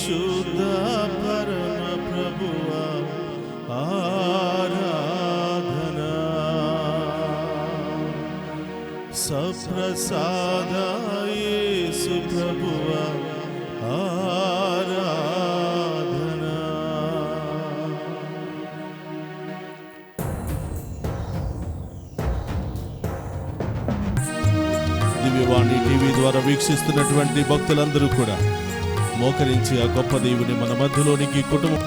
పరిశుద్ధ పరమ ప్రభువా ఆరాధనా, సప్రసాద యేసు ప్రభువా ఆరాధనా. దివ్యవాణి టీవీ ద్వారా వీక్షిస్తున్నటువంటి భక్తులందరూ కూడా మోకరించి ఆ గొప్ప దేవుని మన మధ్యలోనికి కుటుంబం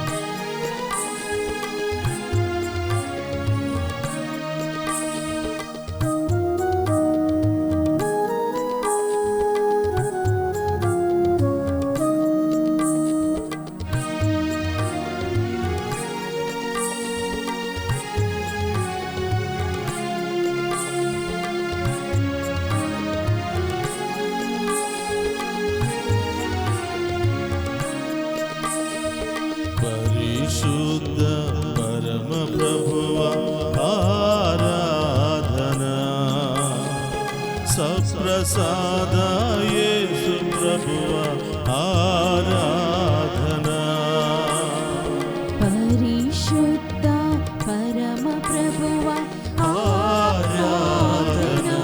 పరిశుద్ధ పరమ ప్రభువా ఆరాధనా, సప్రసాద యేసు ప్రభువా ఆరాధనా. పరిశుద్ధ పరమ ప్రభువా ఆరాధనా,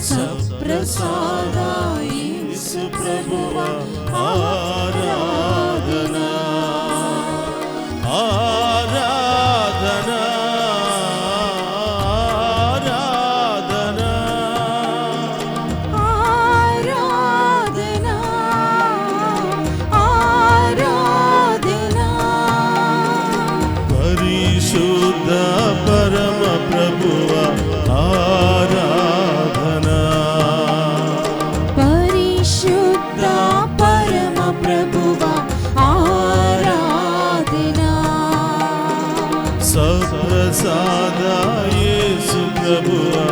సప్రసాద యేసు ప్రభువా ఆరాధనా. ఆరాధనా ఆరాధనా ఆరాధనా ఆరాధనా. పరిశుద్ధ పరమ ప్రభువా ఆరాధనా, పరిశుద్ధ పరమ ప్రభువా ఆరాధనా, సప్రసాద యేసు ప్రభువా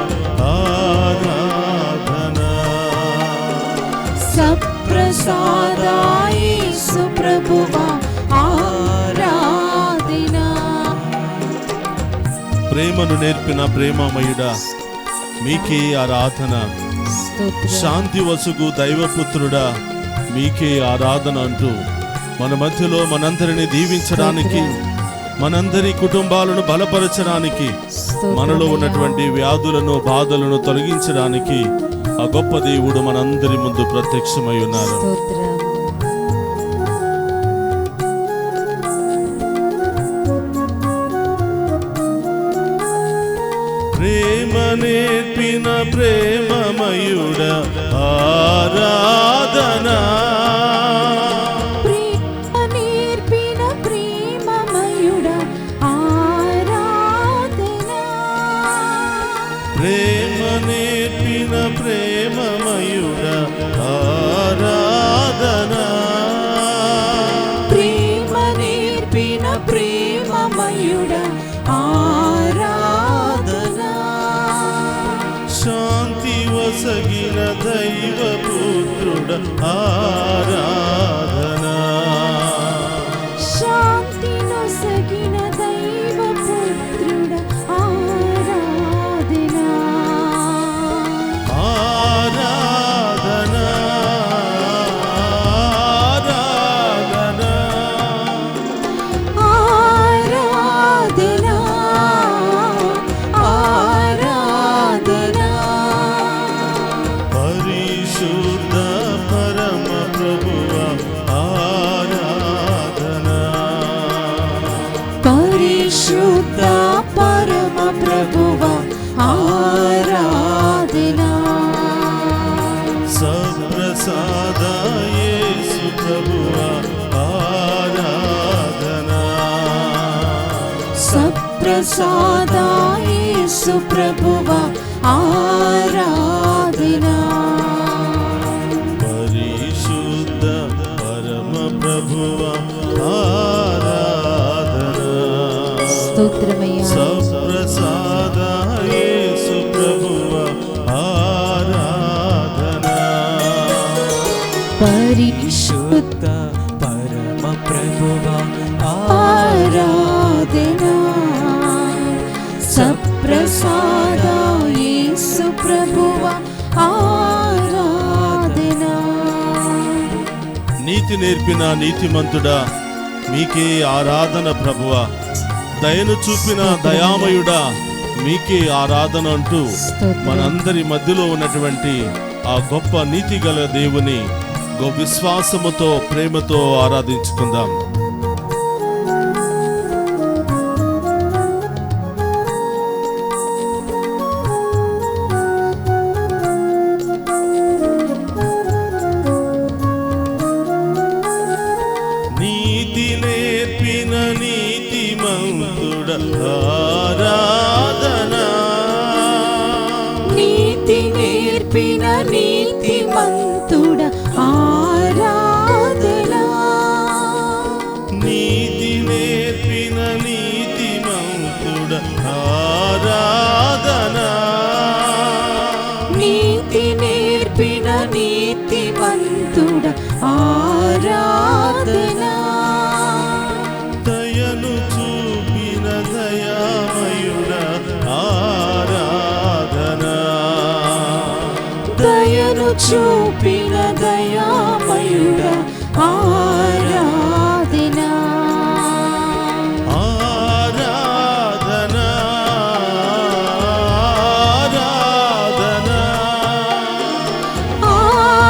ఆరాధనా. సప్రసాద యేసు ప్రభువా ఆరాధనా. ప్రేమను నేర్పిన ప్రేమమయుడా మీకే ఆరాధన. శాంతి వసుగు దైవపుత్రుడా మీకే ఆరాధన అంటూ మన మధ్యలో మనందరిని దీవించడానికి, మనందరి కుటుంబాలను బలపరచడానికి, మనలో ఉన్నటువంటి వ్యాధులను బాధలను తొలగించడానికి ఆ గొప్ప దేవుడు మనందరి ముందు ప్రత్యక్షమై ఉన్నారు. ప్రేమ నేర్పిన ప్రేమమయుడ ఆరాధనా, ప్రేమ నేర్పిన ప్రేమమయుడ ఆరాధనా, ప్రేమ నేర్పిన ప్రేమమయుడ ఆరాధనా. ప్రేమ నేర్పిన ప్రేమమయుడ ఆరాధనా. శాంతి వసగిన దైవపుత్రుడ ఆరాధనా, శాంతి నొసగిన దైవపుత్రుడ ఆరాధనా. ఆరాధనా ఆరాధనా. ఆరాధనా ఆరాధనా. పరిశుద్ధ పరమ ప్రభువా ఆరాధనా, పరిశుద్ధ పరమ ప్రభువా ఆరాధనా. సప్రసాద యేసు ప్రభువా ఆరాధనా, సప్రసాద యేసు ప్రభువా ఆరాధనా. పరిశుద్ధ పరమ ప్రభువా ఆరాధనా. స్తోత్రమయ్యా. సప్రసాద యేసు ప్రభువా ఆరాధనా. పరిశుద్ధ పరమ ప్రభువా ఆరాధనా, సప్రసాద యేసు ప్రభువా ఆరాధనా. నీ నీతి నేర్పిన నీతిమంతుడా మీకే ఆరాధన ప్రభువా, దయను చూపిన దయామయుడా మీకే ఆరాధన అంటూ మనందరి మధ్యలో ఉన్నటువంటి ఆ గొప్ప నీతి గల దేవుని విశ్వాసముతో ప్రేమతో ఆరాధించుకుందాం. నీతి నేర్పిన నీతిమంతుడ ఆరాధన, నీతి నేర్పిన నీతిమంతుడ ఆరాధన, నీతి నేర్పిన నీతిమంతుడ ఆరాధన, నీతి నేర్పిన నీతిమంతుడ ఆరాధన, దయను చూపిన దయామయుడ ఆరాధన, దయను చూపిన దయామయుడ ఆరాధన, ఆరాధన,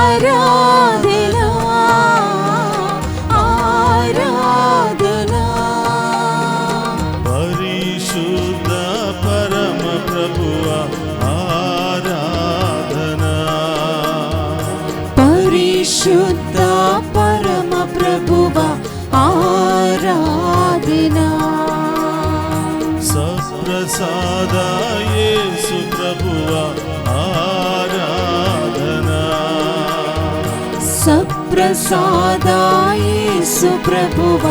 ఆరాధన, ఆరాధన, పరిశుద్ధ పరమ ప్రభువా ఆరాధన, పరిశుద్ధ పరమ ప్రభువ ఆరాధన, సప్రసాద యేసు ప్రభువా ఆరాధన, సప్రసాద యేసు ప్రభువ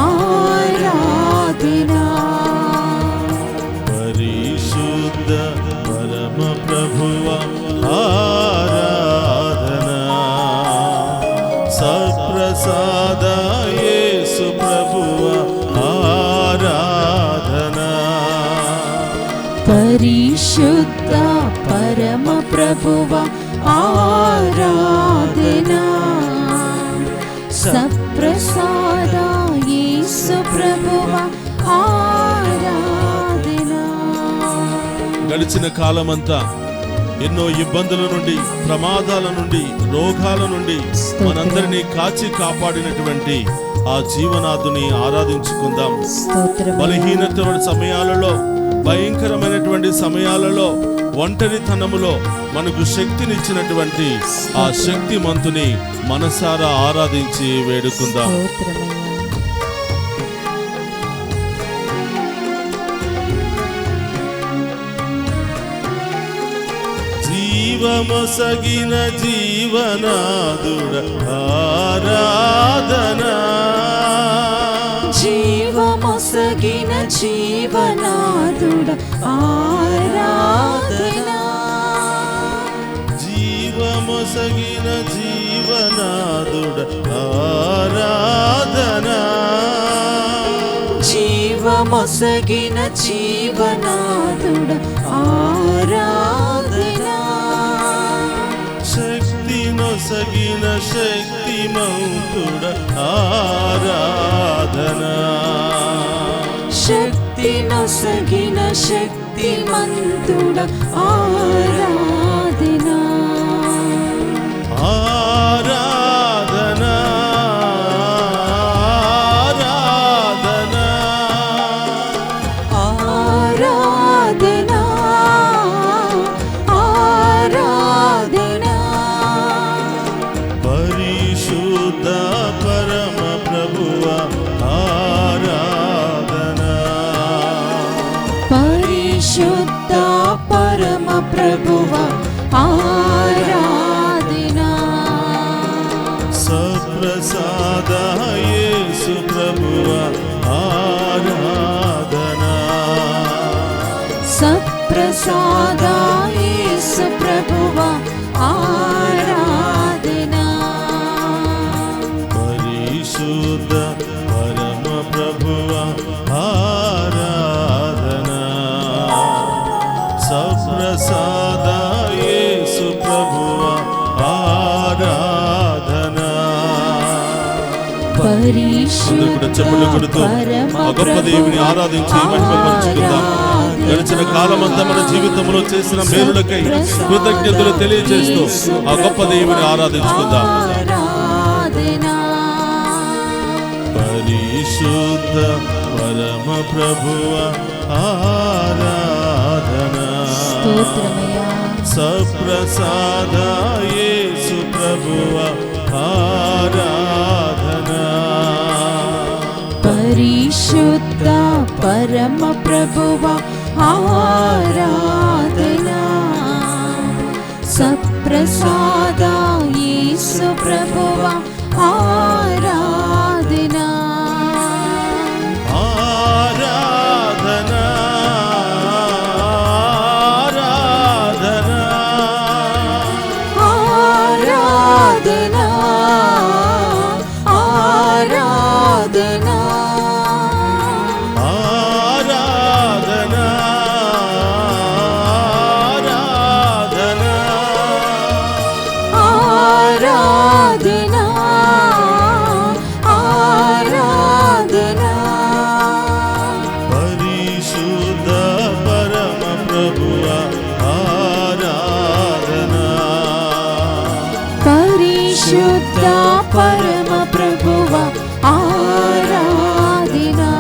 ఆరాధన, పరిశుద్ధ పరమ ప్రభువా ఆరాధన, సప్రసాద యేసు ప్రభువా ఆరాధన, పరిశుద్ధ పరమ ప్రభువ ఆరాధన, సప్రసాద యేసు ప్రభువ ఆరాధన. గడిచిన కాలమంతా ఎన్నో ఇబ్బందుల నుండి, ప్రమాదాల నుండి, రోగాల నుండి మనందరినీ కాచి కాపాడినటువంటి ఆ జీవనాథుని ఆరాధించుకుందాం. బలహీనత సమయాలలో, భయంకరమైనటువంటి సమయాలలో, ఒంటరితనములో మనకు శక్తినిచ్చినటువంటి ఆ శక్తిమంతుని మనసారా ఆరాధించి వేడుకుందాం. జీవమొసగిన జీవనాదుడ ఆరాధన, జీవమొసగిన జీవనాదుడ ఆరాధన, జీవమొసగిన జీవనాదుడ ఆరాధన, జీవమొసగిన జీవనాదుడ ఆరాధన, శక్తి నొసగిన శక్తిమంతుడ ఆరాధన, శక్తి నొసగిన శక్తిమంతుడ ఆరాధన, ఆరాధన, ఆరాధన, ఆరాధన, పరిశుద్ధ పరమ ప్రభువా ఆరాధన, పరిశుద్ధ పరమ ప్రభువ ఆరాధన, సప్రసాద యేసు ప్రభువా ఆరాధన, సప్రసాద యేసు ప్రభువ ఆరాధన, పరిశుద్ధ పరమ ప్రభువా ఆరాధన, సప్రసాద యేసు ప్రభువా ఆరాధన, అందరూ కూడా చెప్పులు కొడుతూ ఆ గొప్ప దేవుని ఆరాధించి మహిమపరుచుకుందాం. గడిచిన కాలమంతా మన జీవితంలో చేసిన మేలులకై కృతజ్ఞతలు తెలియజేస్తూ ఆ గొప్ప దేవుని ఆరాధించుకుందాం. పరిశుద్ధ పరమ ప్రభువ ఆరాధనా, సప్రసాద యేసు ప్రభువ ఆరాధనా. పరిశుద్ధ పరమ ప్రభువ ఆరాధనా, సప్రసాద యేసు ప్రభువ ఆరాధనా. ఆరాధనా ఆరాధనా ఆరాధనా ఆరాధనా ఆరాధనా ఆరాధనా. పరిశుద్ధ పరమ ప్రభువ ఆరాధనా, పరిశుద్ధ పరమ ప్రభువ ఆరాధనా,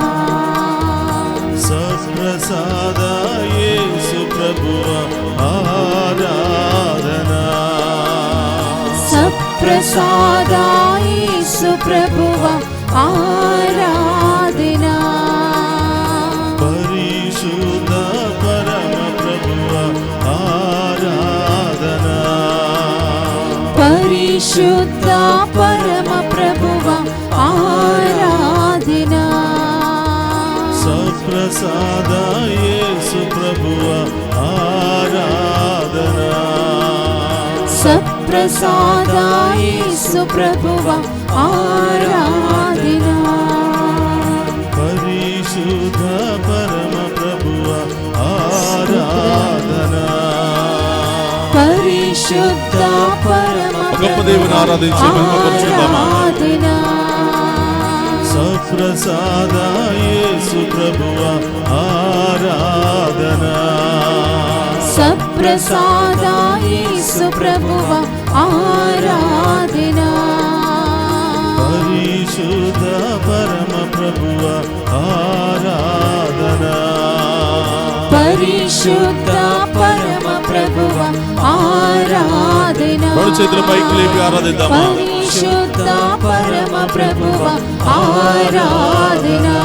సప్రసాద యేసు ప్రభువ ఆరాధనా, సప్రసాద యేసు ప్రభువ ఆరాధనా. పరిశుద్ధ పరమ ప్రభువ ఆరాధనా, పరిశుద్ధ పరమ ప్రభువ ఆరాధనా, సప్రసాద యేసు ప్రభువ ఆరాధనా, సప్రసాద యేసు ప్రభువ ఆరాధనా. పరిశుద్ధ పరమ ప్రభువ ఆరాధనా. పరిశుద్ధ పరమ గొప్ప దేవుని ఆరాధించి మహిమపరచుదామా. ఆరాధనా, సప్రసాద యేసు ప్రభువ ఆరాధనా, సప్రసాద యేసు ప్రభువ ఆరాధనా. పరిశుద్ధ పరమ ప్రభువ ఆరాధనా, పరిశుద్ధ పరమ ప్రభువ ఆరాధనా. రెండు చేతుల పైకి లేపి ఆరాధిద్దామా. పరిశుద్ధ పరమ ప్రభువ ఆరాధనా,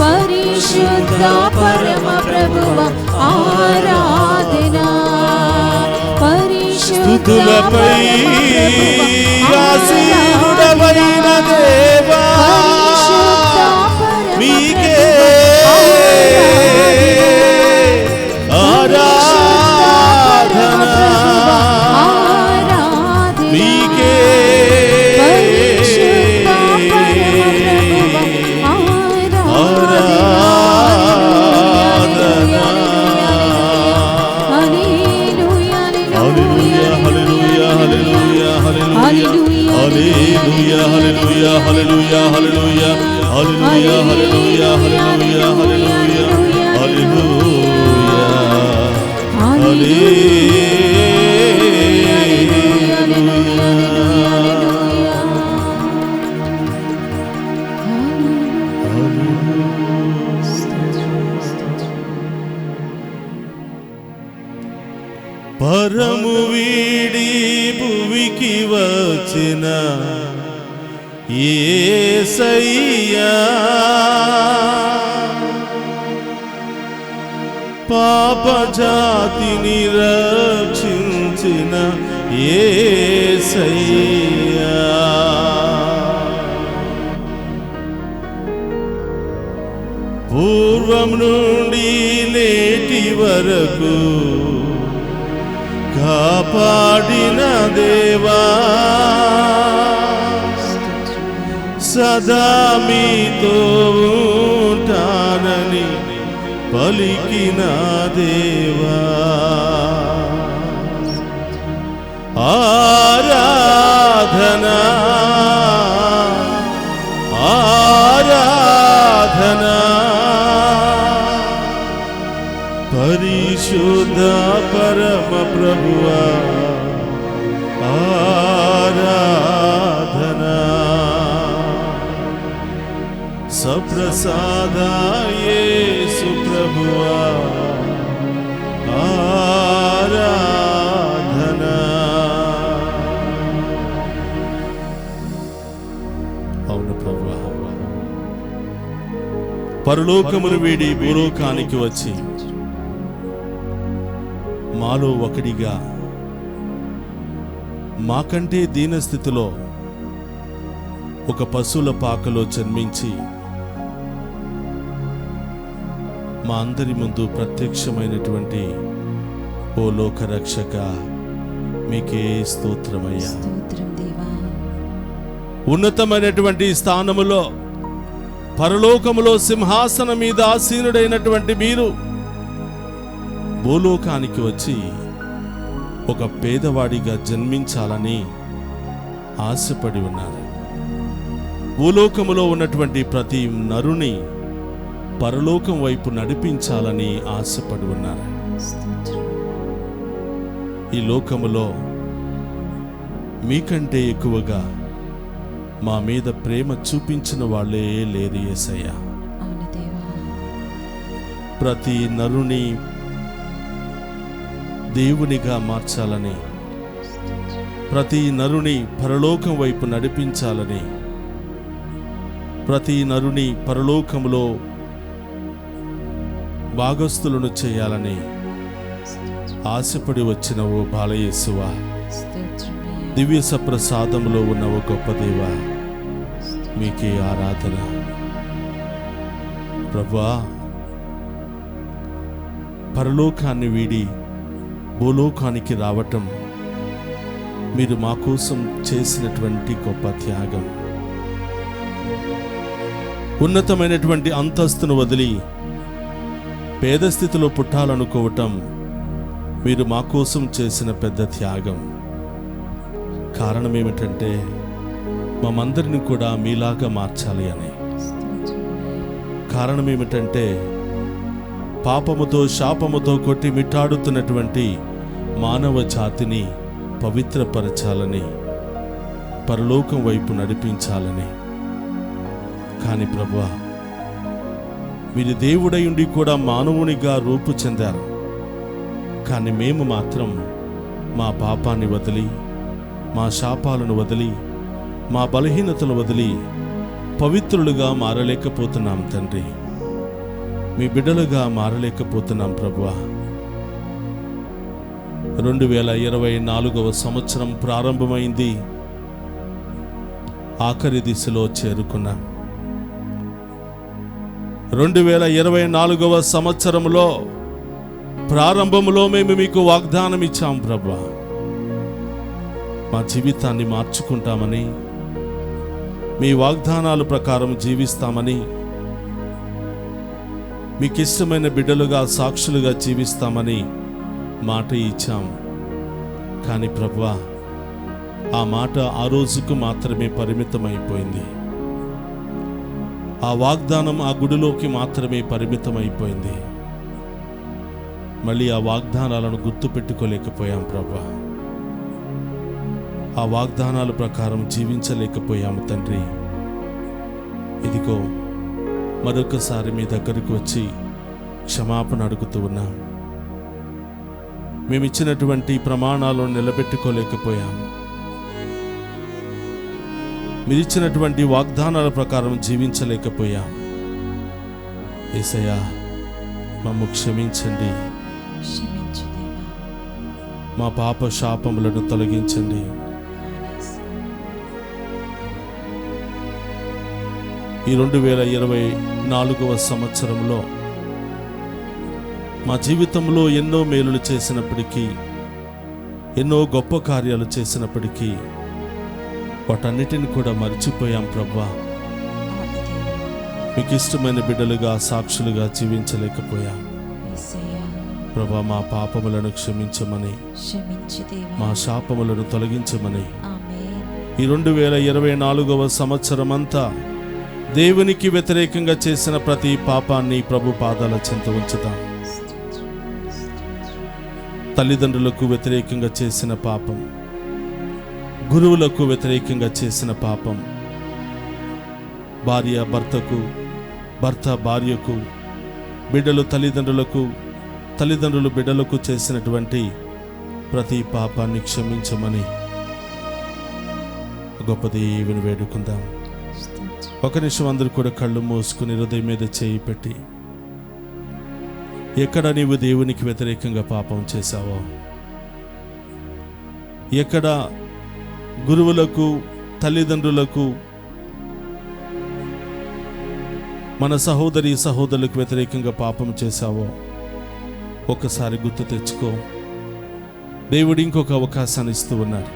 పరిశుద్ధ పరమ ప్రభువ ఆరాధనా, పరిశుద్ధ స్తుతులపై ఆసీనుడవైన దేవా మీకే ఆరాధనా, మీకే Hallelujah, hallelujah, hallelujah, hallelujah, hallelujah, hallelujah, hallelujah, hallelujah, పరము వీడి భువికి వచ్చిన యేసయ్యా, పాప జాతిని రక్షించిన యేసయ్యా, పూర్వం నుండి నేటి వరకు కాపాడిన దేవా, సదా మీతో ఉంటానని పలికిన దేవా, ఆరాధనా ప్రభువా ఆరాధనా సప్రసాద యేసు ప్రభువా ఆరాధనా. అవును ప్రభువా, పరలోకమును వీడి భూలోకానికి వచ్చి మాలో ఒకడిగా మాకంటే దీనస్థితిలో ఒక పశువుల పాకలో జన్మించి మా అందరి ముందు ప్రత్యక్షమైనటువంటి ఓ లోకరక్షక, మీకే స్తోత్రమయ్యా. ఉన్నతమైనటువంటి స్థానములో పరలోకములో సింహాసనం మీద ఆసీనుడైనటువంటి మీరు భూలోకానికి వచ్చి ఒక పేదవాడిగా జన్మించాలని ఆశపడి ఉన్నారు. భూలోకములో ఉన్నటువంటి ప్రతి నరుని పరలోకం వైపు నడిపించాలని ఆశపడి ఉన్నారు. ఈ లోకములో మీకంటే ఎక్కువగా మా మీద ప్రేమ చూపించిన వాళ్ళే లేరు యేసయ్యా. ప్రతి నరుని దేవునిగా మార్చాలని, ప్రతి నరుని పరలోకం వైపు నడిపించాలని, ప్రతి నరుని పరలోకములో భాగస్థులను చేయాలని ఆశపడి వచ్చిన ఓ బాలయేసువా, దివ్య సప్రసాదములో ఉన్న ఓ గొప్ప దేవా, మీకే ఆరాధన. ప్రభువా, పరలోకాన్ని వీడి భూలోకానికి రావటం మీరు మా కోసం చేసినటువంటి గొప్ప త్యాగం. ఉన్నతమైనటువంటి అంతస్తును వదిలి పేద స్థితిలో పుట్టాలనుకోవటం మీరు మా కోసం చేసిన పెద్ద త్యాగం. కారణం ఏమిటంటే మమ్మందరిని కూడా మీలాగా మార్చాలి అని. కారణం ఏమిటంటే పాపముతో శాపముతో కొట్టి మిట్టాడుతున్నటువంటి మానవ జాతిని పవిత్రపరచాలని, పరలోకం వైపు నడిపించాలని. కానీ ప్రభువా, మీరు దేవుడై ఉండి కూడా మానవునిగా రూపు చెందారు. కానీ మేము మాత్రం మా పాపాన్ని వదిలి, మా శాపాలను వదిలి, మా బలహీనతలు వదిలి పవిత్రులుగా మారలేకపోతున్నాం తండ్రి. మీ బిడ్డలుగా మారలేకపోతున్నాం ప్రభువా. 2024వ సంవత్సరం ప్రారంభమైంది, ఆఖరి దిశలో చేరుకున్నాం. 2024వ సంవత్సరంలో ప్రారంభంలో మేము మీకు వాగ్దానం ఇచ్చాం ప్రభువా. మా జీవితాన్ని మార్చుకుంటామని, మీ వాగ్దానాల ప్రకారం జీవిస్తామని, మీకు ఇష్టమైన బిడ్డలుగా సాక్షులుగా జీవిస్తామని మాట ఇచ్చాం. కానీ ప్రభువా, ఆ మాట ఆ రోజుకు మాత్రమే పరిమితమైపోయింది. ఆ వాగ్దానం ఆ గుడిలోకి మాత్రమే పరిమితమైపోయింది. మళ్ళీ ఆ వాగ్దానాలను గుర్తుపెట్టుకోలేకపోయాం ప్రభువా. ఆ వాగ్దానాల ప్రకారం జీవించలేకపోయాము తండ్రి. ఇదిగో మరొకసారి మీ దగ్గరకు వచ్చి క్షమాపణ అడుగుతూ ఉన్నాం. మేమిచ్చినటువంటి ప్రమాణాలను నిలబెట్టుకోలేకపోయాం. మీరిచ్చినటువంటి వాగ్దానాల ప్రకారం జీవించలేకపోయాం. యేసయ్యా, మమ్ము క్షమించండి. మా పాప శాపములను తొలగించండి. ఈ 2024వ సంవత్సరంలో మా జీవితంలో ఎన్నో మేలులు చేసినప్పటికీ, ఎన్నో గొప్ప కార్యాలు చేసినప్పటికీ వాటన్నిటిని కూడా మర్చిపోయాం ప్రభువా. మీకు ఇష్టమైన బిడ్డలుగా సాక్షులుగా జీవించలేకపోయాం ప్రభువా. మా పాపములను క్షమించమని, మా శాపములను తొలగించమని ఈ 2024వ సంవత్సరం అంతా దేవునికి వ్యతిరేకంగా చేసిన ప్రతి పాపాన్ని ప్రభు పాదాల చెంత ఉంచుతాం. తల్లిదండ్రులకు వ్యతిరేకంగా చేసిన పాపం, గురువులకు వ్యతిరేకంగా చేసిన పాపం, భార్య భర్తకు, భర్త భార్యకు, బిడ్డలు తల్లిదండ్రులకు, తల్లిదండ్రులు బిడ్డలకు చేసినటువంటి ప్రతి పాపాన్ని క్షమించమని గొప్ప దేవుని వేడుకుందాం. ఒక నిమిషం అందరూ కూడా కళ్ళు మూసుకుని హృదయం మీద చేయి పెట్టి, ఎక్కడ నీవు దేవునికి వ్యతిరేకంగా పాపం చేశావో, ఎక్కడ గురువులకు, తల్లిదండ్రులకు, మన సహోదరి సహోదరులకు వ్యతిరేకంగా పాపం చేశావో ఒక్కసారి గుర్తు తెచ్చుకో. దేవుడు ఇంకొక అవకాశాన్ని ఇస్తూ ఉన్నాడు.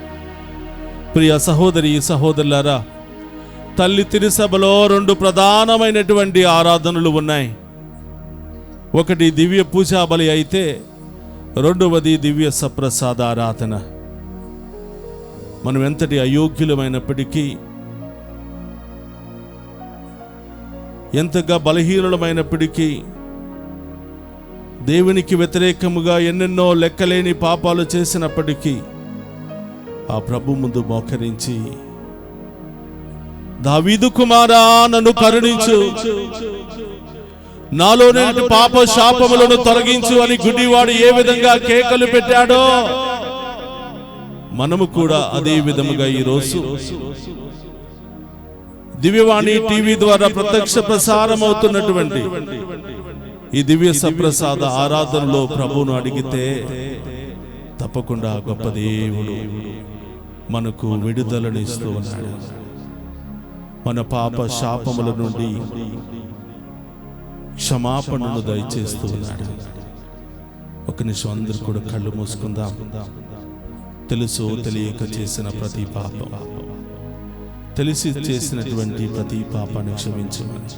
ప్రియ సహోదరి సహోదరులారా, తల్లి తిరుసభలో 2 ప్రధానమైనటువంటి ఆరాధనలు ఉన్నాయి. ఒకటి దివ్య పూజా బలి అయితే, రెండవది దివ్య సప్రసాద ఆరాధన. మనం ఎంతటి అయోగ్యులమైనప్పటికీ, ఎంతగా బలహీనులమైనప్పటికీ, దేవునికి వ్యతిరేకముగా ఎన్నెన్నో లెక్కలేని పాపాలు చేసినప్పటికీ ఆ ప్రభు ముందు మోకరించి, దావీదు కుమారా నన్ను కరుణించు, నాలోని పాప శాపములను తొలగించు అని గుడ్డివాడు ఏ విధంగా కేకలు పెట్టాడో, మనము కూడా అదే విధముగా ఈరోజు దివ్యవాణి టీవీ ద్వారా ప్రత్యక్ష ప్రసారం అవుతున్నటువంటి ఈ దివ్య సప్రసాద ఆరాధనలో ప్రభువును అడిగితే తప్పకుండా గొప్ప దేవుడు మనకు విడుదలను ఇస్తూ ఉన్నాడు. మన పాప శాపముల నుండి క్షమాపణను దయచేస్తూ ఉన్నాడు. ఒక నిమిషం అందరూ కూడా కళ్ళు మూసుకుందాం. తెలుసో తెలియక చేసిన ప్రతి పాపం, తెలిసి చేసినటువంటి ప్రతి పాపాన్ని క్షమించమని.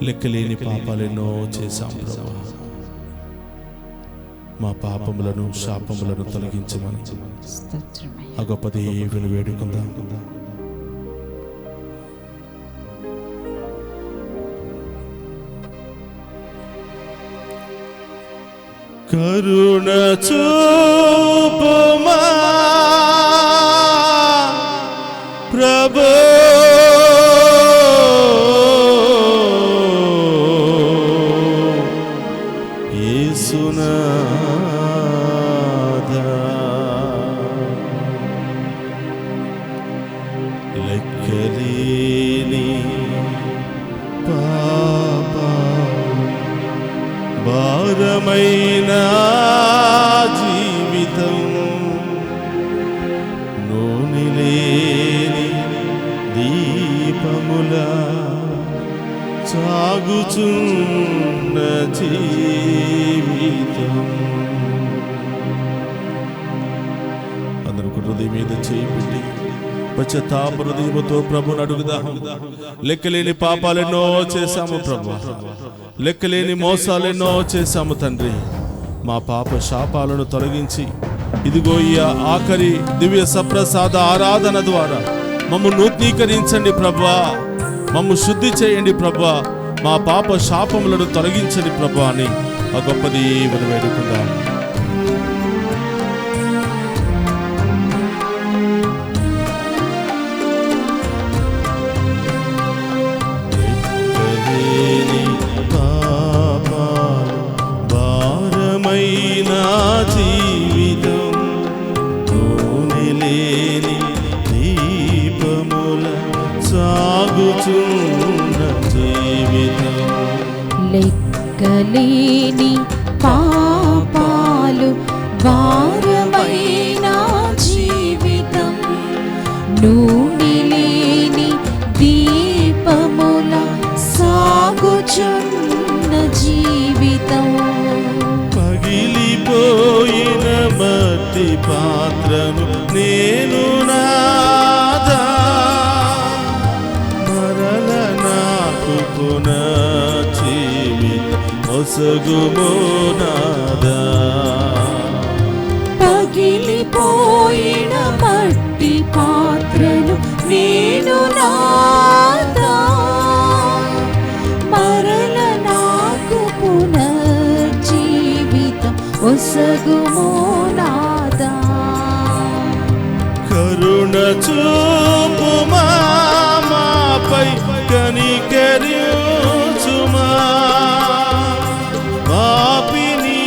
లెక్కలేని పాపాలు ఎన్నో చేశాం ప్రభువా, మా పాపములను శాపములను తొలగించమని ఆ గొప్ప దేవుని వేడుకుందాం. కరుణ చూపుమా ప్రభు, యేసునాథా, లెక్కలేని పాప భారమైన జీవితం, నూనెలేని దీపముల సాగుచున్న జీవితం. అందరూ హృదయం మీద చేయి పెట్టి పశ్చాత్తాప హృదయముతో ప్రభుని అడుగుదాం. లెక్కలేని పాపాలెన్నో చేశాము ప్రభు, లెక్కలేని మోసాలెన్నో చేశాము తండ్రి. మా పాప శాపాలను తొలగించి ఇదిగో ఈ ఆఖరి దివ్య సప్రసాద ఆరాధన ద్వారా మమ్ము నూతనీకరించండి ప్రభువా, మమ్ము శుద్ధి చేయండి ప్రభువా, మా పాప శాపములను తొలగించండి ప్రభువా అని ఆ గొప్ప దేవుని వేడుకుందాం. జీవితం, నూనెలేని దీపముల సాగుచున్న జీవితం, లెక్కలేని పాపాలు భారమైన జీవితం, నూనెలేని దీపముల సాగుచున్న జీవితం, పగిలిపోయిన మట్టి పాత్రను నేను నాదా, మరల నాకు పునర్జీవితం ఒసగుమో నాదా. పగిలిపోయిన మట్టి పాత్రను నేను నాదా, మరల నాకు పునర్జీవితం ఒసగుమో నొసగుము నాదా. కరుణ చూపుమా మాపై కనికరించుమా. పాపిని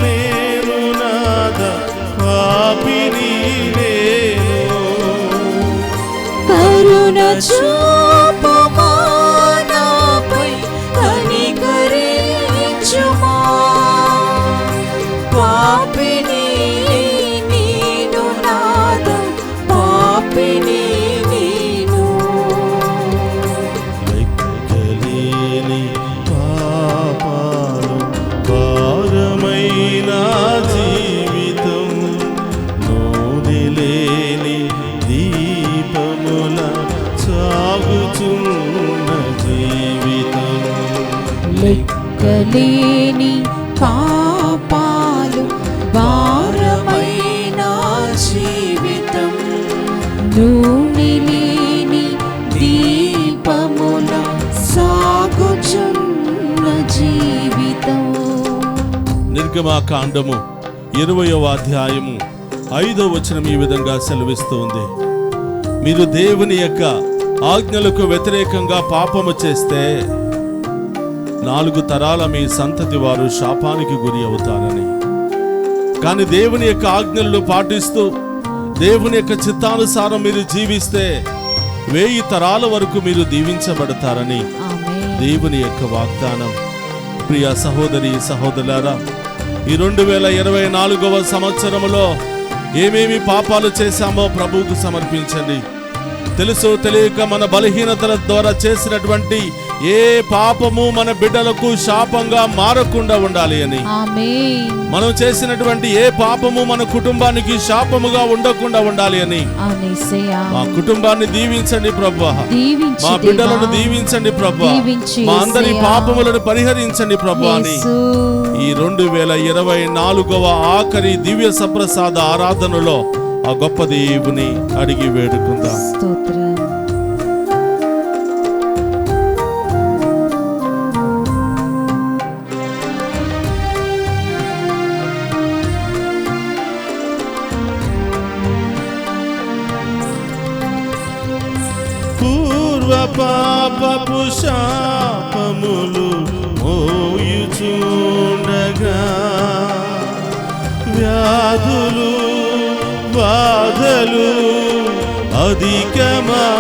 నేను నాదా, పాపిని నేను. కరుణ చూపుమా నాపై కనికరించుమా. పాపిని నేను నాదా, పాపిని నేను. లెక్కలేని పాపాలు భారమైన జీవితం, నూనె లేని దీపముల సాగుచున్న జీవితం. లెక్కలేని పాపాలు భారమైన జీవితం, నూనె లేని దీపముల సాగుచున్న జీవితం. నిర్గమాకాండము 20వ అధ్యాయము 5వ వచనం ఈ విధంగా సెలవిస్తుంది. మీరు దేవుని యొక్క ఆజ్ఞలకు వ్యతిరేకంగా పాపము చేస్తే 4 తరాల మీ సంతతి వారు శాపానికి గురి అవుతారని. కానీ దేవుని యొక్క ఆజ్ఞలను పాటిస్తూ దేవుని యొక్క చిత్తానుసారం మీరు జీవిస్తే 1000 తరాల వరకు మీరు దీవించబడతారని దేవుని యొక్క వాగ్దానం. ప్రియ సహోదరి సహోదరులారా, ఈ 2024వ సంవత్సరములో ఏమేమి పాపాలు చేశామో ప్రభువుకు సమర్పించండి. తెలుసో తెలియక మన బలహీనతల ద్వారా చేసినటువంటి ఏ పాపము మన బిడ్డలకు శాపంగా మారకుండా ఉండాలి అని, మనం చేసినటువంటి ఏ పాపము మన కుటుంబానికి శాపముగా ఉండకుండా ఉండాలి అని మా కుటుంబాన్ని దీవించండి ప్రభువా, మా బిడ్డలను దీవించండి ప్రభువా, మా అందరి పాపములను పరిహరించండి ప్రభువా అని ఈ 2024వ ఆఖరి దివ్య సప్రసాద ఆరాధనలో ఆ గొప్ప దేవుని అడిగి వేడుకుందాం. పూర్వ పాపపు శాపములు మోయుచుండగా, వ్యాధులు బాధలు అధికమాయెను.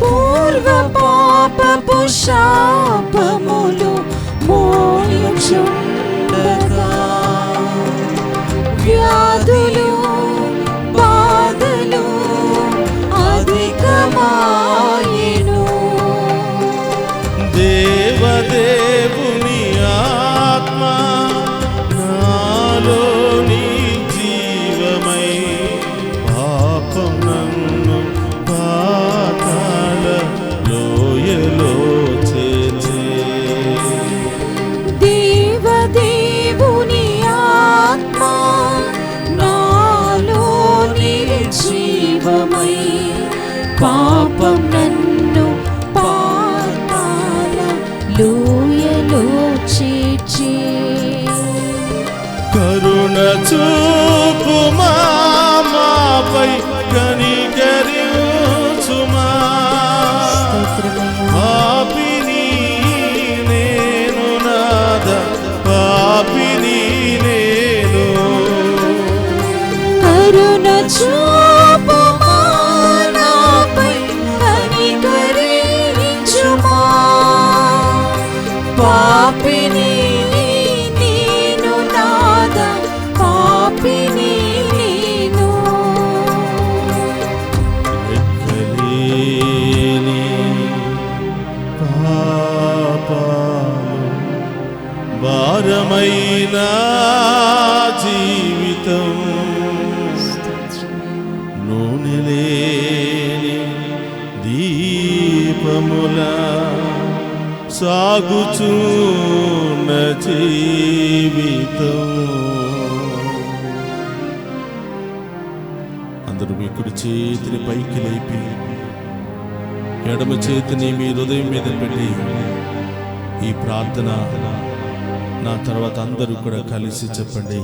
పూర్వ పాపపు శాపములు మోయుచుండగా, వ్యాధులు బాధలు అధికమాయెను. దేవదేవుని ఆత్మ నాలోని జీవమై పాపం నన్ను పాతాళ లోయలో చేర్చే. దేవదేవుని ఆత్మ నాలోని జీవమై పాపం నన్ను పాతాళ లోయలో చేర్చే. కరుణ చూపుమా మాపై కనికరించుమా. పాపిని నేను నాదా, పాపిని నేను. కరుణ చూపుమా నాపై కనికరించుమా. పాపిని నేను నాదా, పాపిని నేను. లెక్కలేని పాపాలు భారమైన జీవితం, నూనె లేని దీపముల సాగుచున్న జీవితం. అందరూ మీ కుడి చేతిని పైకి లేపి ఎడమ చేతిని మీ హృదయం మీద పెట్టి ఈ ప్రార్థన నా తర్వాత అందరూ కూడా కలిసి చెప్పండి.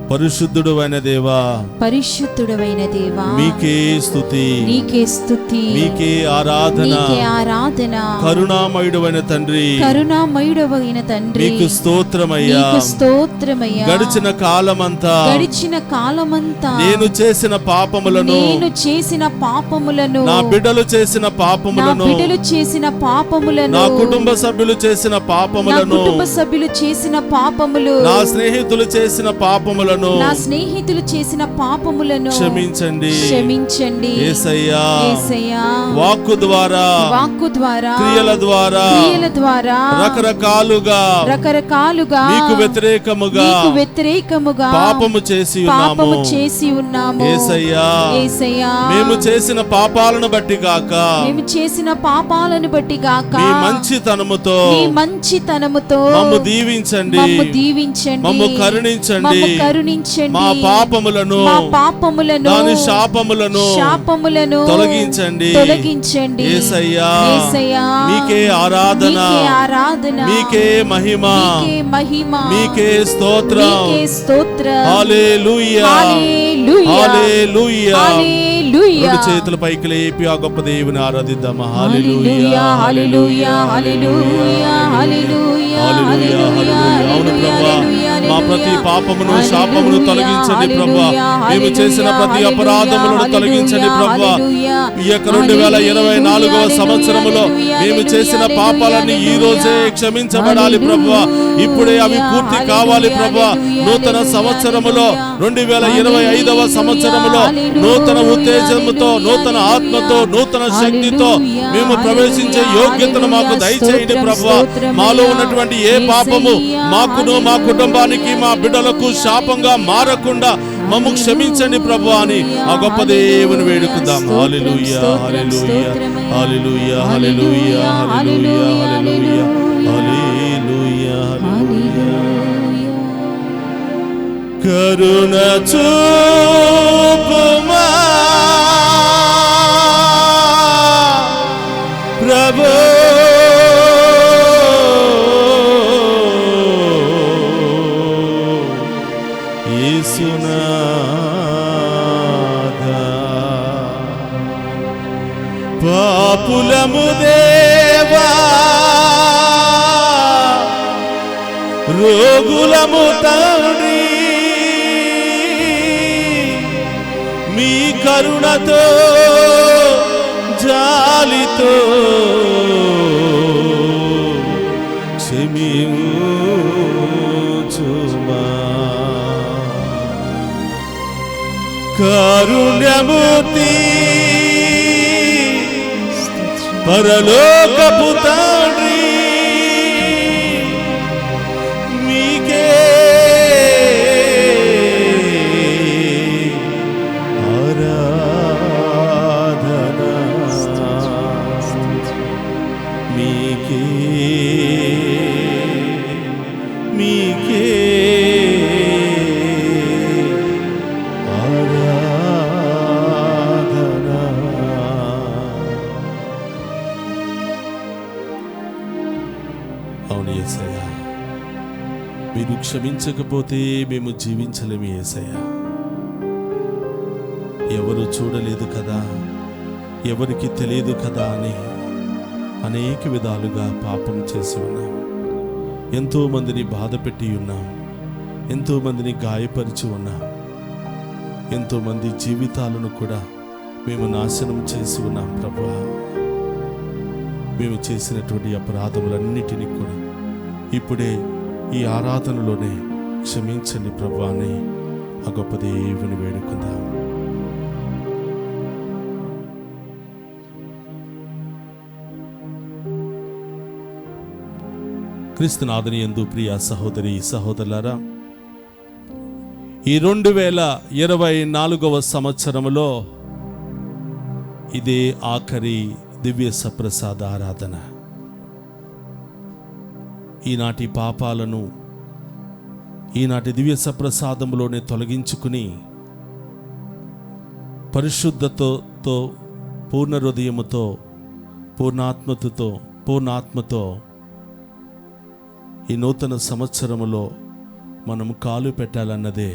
పరిశుద్ధుడు అయిన దేవా, పరిశుద్ధుడవైన దేవా, మీకే స్తుతి, నీకే స్తుతి, మీకే ఆరాధన. నీకే ఆరాధన. కరుణామయుడవైన తండ్రి, కరుణామయుడవైన తండ్రి, నీకు స్తోత్రమయ్యా. నీకు స్తోత్రమయ్యా. గడిచిన కాలమంతా నేను చేసిన పాపములను, నా బిడ్డలు చేసిన పాపములను, నా కుటుంబ సభ్యులు చేసిన పాపములను, నా స్నేహితులు చేసిన పాపములను క్షమించండి. యేసయ్యా, వాక్కు ద్వారా క్రియల ద్వారా రకరకాలుగా మీకు వ్యతిరేకముగా పాపము చేసి ఉన్నాము. యేసయ్యా, మేము చేసిన పాపాలను బట్టి గాక మీ మంచితనముతో మమ్ము దీవించండి, మమ్ము కరుణించండి. మా పాపములను దాని శాపములను తొలగించండి. యేసయ్యా, మీకే ఆరాధన, మీకే మహిమ, మీకే స్తోత్రం. హల్లెలూయా, హల్లెలూయా. రెండు చేతుల పైకి లేపి ఆ గొప్ప దేవుని ఆరాధిద్దాం. హల్లెలూయా, హల్లెలూయా, హల్లెలూయా, హల్లెలూయా. అవును ప్రభువా, మా ప్రతి పాపమును శాపమును తొలగించండి ప్రభువా. మేము చేసిన ప్రతి అపరాధములను తొలగించండి ప్రభువా. ఈ యొక్క 2024వ సంవత్సరములో మేము చేసిన పాపాలన్నీ ఈ రోజే క్షమించబడాలి ప్రభువా. ఇప్పుడే అవి పూర్తి కావాలి ప్రభువా. నూతన సంవత్సరములో 2025వ సంవత్సరములో నూతన ఉత్తేజముతో, నూతన ఆత్మతో, నూతన శక్తితో మేము ప్రవేశించే యోగ్యతను మాకు దయచేయండి ప్రభువా. మాలో ఉన్నటువంటి ఏ పాపము మాకును, మా కుటుంబానికి, మా బిడ్డలకు శాపంగా మారకుండా మమ్ము క్షమించండి ప్రభు అని ఆ గొప్ప దేవుని వేడుకుందాం. హల్లెలూయా, హల్లెలూయా, హల్లెలూయా, హల్లెలూయా, హల్లెలూయా, హల్లెలూయా, హల్లెలూయా. కరుణ చూపుమా ప్రభు, పాపులము దేవా, రోగులము తండ్రి, మీ కరుణతో జాలితో క్షమించుమా. కారుణ్యమూర్తి పరలోకపు తండ్రి, మీకే ఆరాధన, మీకే అవును యేసయ్యా, మీరు క్షమించకపోతే మేము జీవించలేము యేసయ్యా. ఎవరు చూడలేదు కదా, ఎవరికి తెలియదు కదా అని అనేక విధాలుగా పాపం చేసి ఉన్నాం. ఎంతో మందిని బాధ పెట్టి ఉన్నాం, ఎంతో మందిని గాయపరిచి ఉన్నాం, ఎంతో మంది జీవితాలను కూడా మేము నాశనం చేసి ఉన్నాం ప్రభువా. మేము చేసినటువంటి అపరాధములన్నిటినీ కూడా ఇప్పుడే ఈ ఆరాధనలోనే క్షమించండి ప్రభువా అని ఆ గొప్ప దేవుని వేడుకుందాం. క్రీస్తునాథుని యందు ప్రియ సహోదరి సహోదరులారా, ఈ 2024వ సంవత్సరములో ఇదే ఆఖరి దివ్య సప్రసాద ఆరాధన. ఈనాటి పాపాలను ఈనాటి దివ్య సప్రసాదములోనే తొలగించుకుని పరిశుద్ధతతో, పూర్ణ హృదయముతో, పూర్ణాత్మతో ఈ నూతన సంవత్సరములో మనం కాలు పెట్టాలన్నదే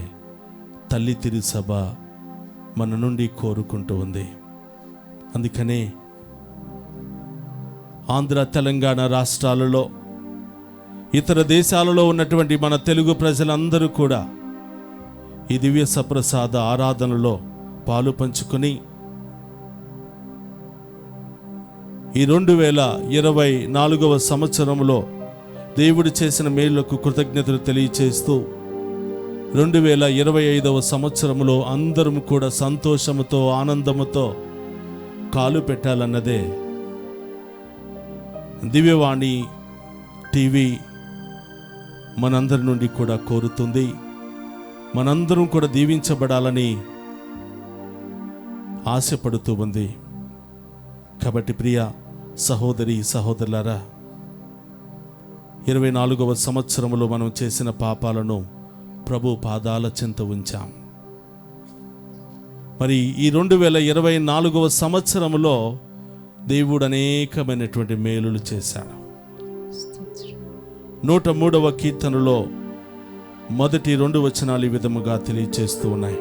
తల్లి తిరుసభ మన నుండి కోరుకుంటూ ఉంది. అందుకనే ఆంధ్ర తెలంగాణ రాష్ట్రాలలో, ఇతర దేశాలలో ఉన్నటువంటి మన తెలుగు ప్రజలందరూ కూడా ఈ దివ్య సప్రసాద ఆరాధనలో పాలు పంచుకొని ఈ 2024వ సంవత్సరంలో దేవుడు చేసిన మేలులకు కృతజ్ఞతలు తెలియచేస్తూ 2025వ సంవత్సరంలో అందరం కూడా సంతోషముతో ఆనందముతో కాలు పెట్టాలన్నదే దివ్యవాణి టీవీ మనందరి నుండి కూడా కోరుతుంది. మనందరం కూడా దీవించబడాలని ఆశపడుతూ ఉంది. కాబట్టి ప్రియ సహోదరి సహోదరులారా, 24వ సంవత్సరంలో మనం చేసిన పాపాలను ప్రభు పాదాల చెంత ఉంచాం. మరి ఈ 2024వ సంవత్సరంలో దేవుడు అనేకమైనటువంటి మేలులు చేశాడు. 103వ కీర్తనలో మొదటి 2 వచనాలు ఈ విధముగా తెలియచేస్తూ ఉన్నాయి.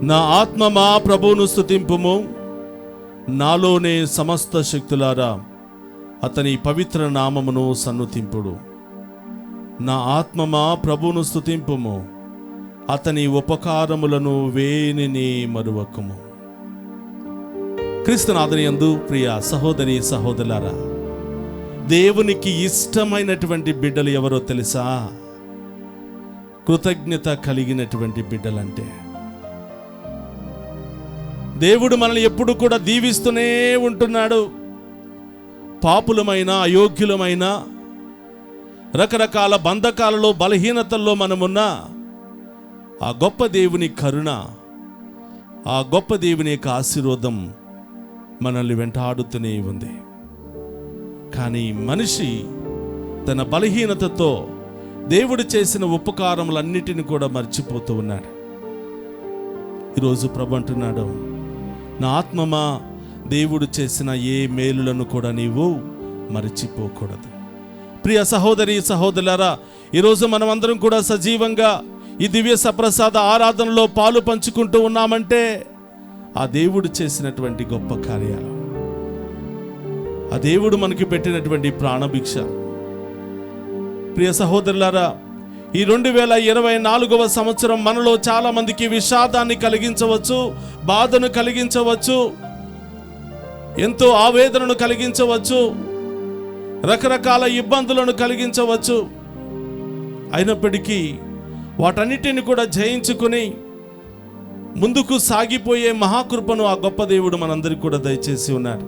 నా ఆత్మ మా ప్రభువును స్తుతింపుము, నాలోనే సమస్త శక్తులారా అతని పవిత్ర నామమును సన్నుతింపుడు. నా ఆత్మ మా ప్రభువును స్తుతింపుము, అతని ఉపకారములను వేనిని మరువకుము. క్రీస్తునాథుని యందు ప్రియ సహోదరి సహోదరులారా, దేవునికి ఇష్టమైనటువంటి బిడ్డలు ఎవరో తెలుసా? కృతజ్ఞత కలిగినటువంటి బిడ్డలంటే. దేవుడు మనల్ని ఎప్పుడు కూడా దీవిస్తూనే ఉంటున్నాడు. పాపులమైన, అయోగ్యులమైన, రకరకాల బంధకాలలో, బలహీనతల్లో మనమున్న ఆ గొప్ప దేవుని కరుణ, ఆ గొప్ప దేవుని యొక్క ఆశీర్వాదం మనల్ని వెంటాడుతూనే ఉంది. కానీ మనిషి తన బలహీనతతో దేవుడు చేసిన ఉపకారములన్నిటిని కూడా మర్చిపోతూ ఉన్నాడు. ఈరోజు ప్రభు అంటున్నాడు, నా ఆత్మమా దేవుడు చేసిన ఏ మేలులను కూడా నీవు మరచిపోకూడదు. ప్రియ సహోదరి సహోదరులారా, ఈరోజు మనం అందరం కూడా సజీవంగా ఈ దివ్య సప్రసాద ఆరాధనలో పాలు పంచుకుంటూ ఉన్నామంటే ఆ దేవుడు చేసినటువంటి గొప్ప కార్యాలు, ఆ దేవుడు మనకి పెట్టినటువంటి ప్రాణభిక్ష. ప్రియ సహోదరులారా, ఈ 2024వ సంవత్సరం మనలో చాలా మందికి విషాదాన్ని కలిగించవచ్చు, బాధను కలిగించవచ్చు, ఎంతో ఆవేదనను కలిగించవచ్చు, రకరకాల ఇబ్బందులను కలిగించవచ్చు. అయినప్పటికీ వాటన్నిటిని కూడా జయించుకుని ముందుకు సాగిపోయే మహాకృపను ఆ గొప్ప దేవుడు మనందరికీ కూడా దయచేసి ఉన్నాడు.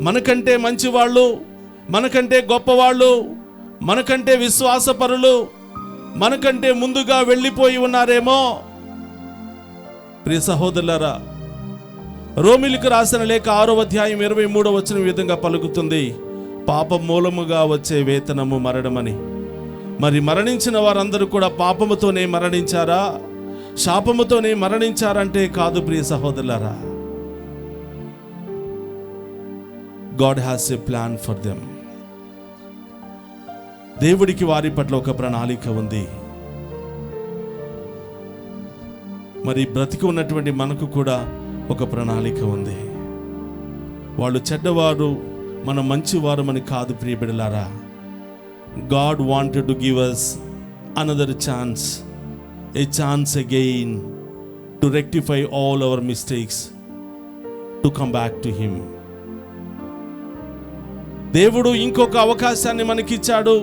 మనకంటే మంచివాళ్ళు, మనకంటే గొప్పవాళ్ళు, మనకంటే విశ్వాసపరులు, మనకంటే ముందుగా వెళ్ళిపోయి ఉన్నారేమో. ప్రియ సహోదరులారా, రోమిలికి రాసిన లేఖ 6వ అధ్యాయం 23వ వచనం ఈ విధంగా పలుకుతుంది, పాపం మూలముగా వచ్చే వేతనము మరణమని. మరి మరణించిన వారందరూ కూడా పాపముతోనే మరణించారా, శాపముతోనే మరణించారంటే కాదు ప్రియ సహోదరులారా. God has a plan for them. దేవుడికి వారి పట్ల ఒక ప్రణాళిక ఉంది. మరి బ్రతికి ఉన్నటువంటి మనకు కూడా ఒక ప్రణాళిక ఉంది. వాళ్ళు చెడ్డవారు, మనం మంచివారు అని కాదు ప్రియ బిడ్డలారా. God wanted to give us another chance, a chance again to rectify all our mistakes, to come back to Him. దేవుడు ఇంకొక అవకాశాన్ని మనకిచ్చాడు.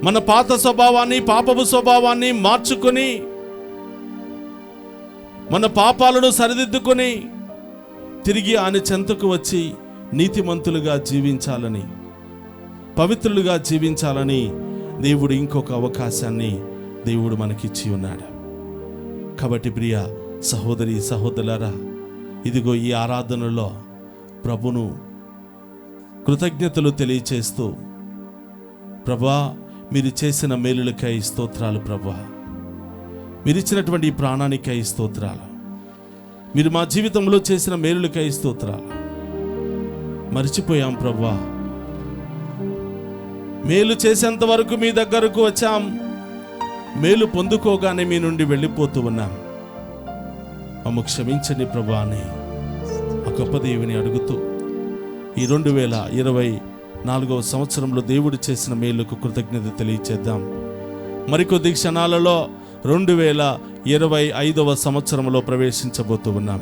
మన పాత స్వభావాన్ని, పాపపు స్వభావాన్ని మార్చుకొని, మన పాపాలను సరిదిద్దుకొని తిరిగి ఆయన చెంతకు వచ్చి నీతిమంతులుగా జీవించాలని, పవిత్రులుగా జీవించాలని దేవుడు ఇంకొక అవకాశాన్ని దేవుడు మనకిచ్చి ఉన్నాడు. కాబట్టి ప్రియ సహోదరి సహోదరులారా, ఇదిగో ఈ ఆరాధనలో ప్రభును కృతజ్ఞతలు తెలియచేస్తూ, ప్రభా మీరు చేసిన మేలులకై స్తోత్రాలు, ప్రభా మీరు ఇచ్చినటువంటి ఈ ప్రాణానికై స్తోత్రాలు, మీరు మా జీవితంలో చేసిన మేలులకై స్తోత్రాలు. మర్చిపోయాం ప్రభా, మేలు చేసేంత వరకు మీ దగ్గరకు వచ్చాం, మేలు పొందుకోగానే మీ నుండి వెళ్ళిపోతూ ఉన్నాం. మమ్ము క్షమించండి ప్రభువా అని ఆ గొప్ప దేవుని అడుగుతూ ఈ 2024వ సంవత్సరంలో దేవుడు చేసిన మేలుకు కృతజ్ఞత తెలియచేద్దాం. మరికొద్ది క్షణాలలో 2025వ సంవత్సరంలో ప్రవేశించబోతూ ఉన్నాం.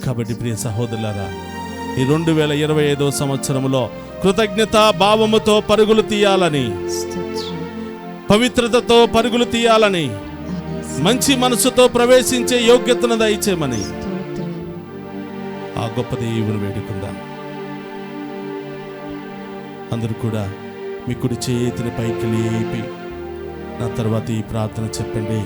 కాబట్టి ప్రియ సహోదరులారా, ఈ 2025వ సంవత్సరంలో కృతజ్ఞత భావముతో పరుగులు తీయాలని, పవిత్రతతో పరుగులు తీయాలని, మంచి మనసుతో ప్రవేశించే యోగ్యతను దయచేయమని ఆ గొప్ప దేవుని వేడుకుందాం. అందరూ కూడా మీ కుడి చేతిని పైకి లేపి నా తర్వాత ఈ ప్రార్థన చెప్పండి.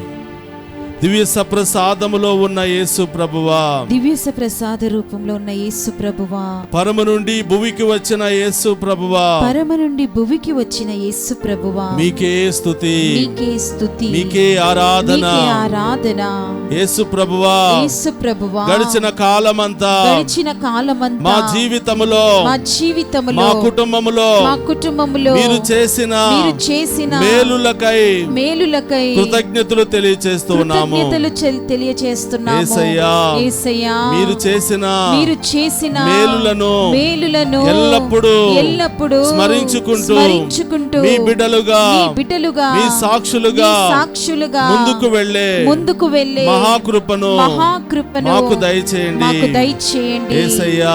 దివ్య సప్రసాదములో ఉన్న యేసు ప్రభువా, దివ్య సప్రసాద రూపంలో ఉన్న యేసు ప్రభువా, పరమ నుండి భువికి వచ్చిన యేసు ప్రభువా, పరమ నుండి భువికి వచ్చిన యేసు ప్రభువా, మీకే స్తుతి, మీకే స్తుతి, మీకే ఆరాధన, మీకే ఆరాధన. యేసు ప్రభువా, యేసు ప్రభువా, గడిచిన కాలమంతా మా జీవితములో, మా కుటుంబములో మీరు చేసిన మేలులకై కృతజ్ఞతలు తెలియజేస్తున్నాము. మీరు చేసిన మేలులను ఎల్లప్పుడూ స్మరించుకుంటూ మీ బిడ్డలుగా మీ సాక్షులుగా ముందుకు వెళ్ళే మహాకృపను మాకు దయచేయండి. యేసయ్యా,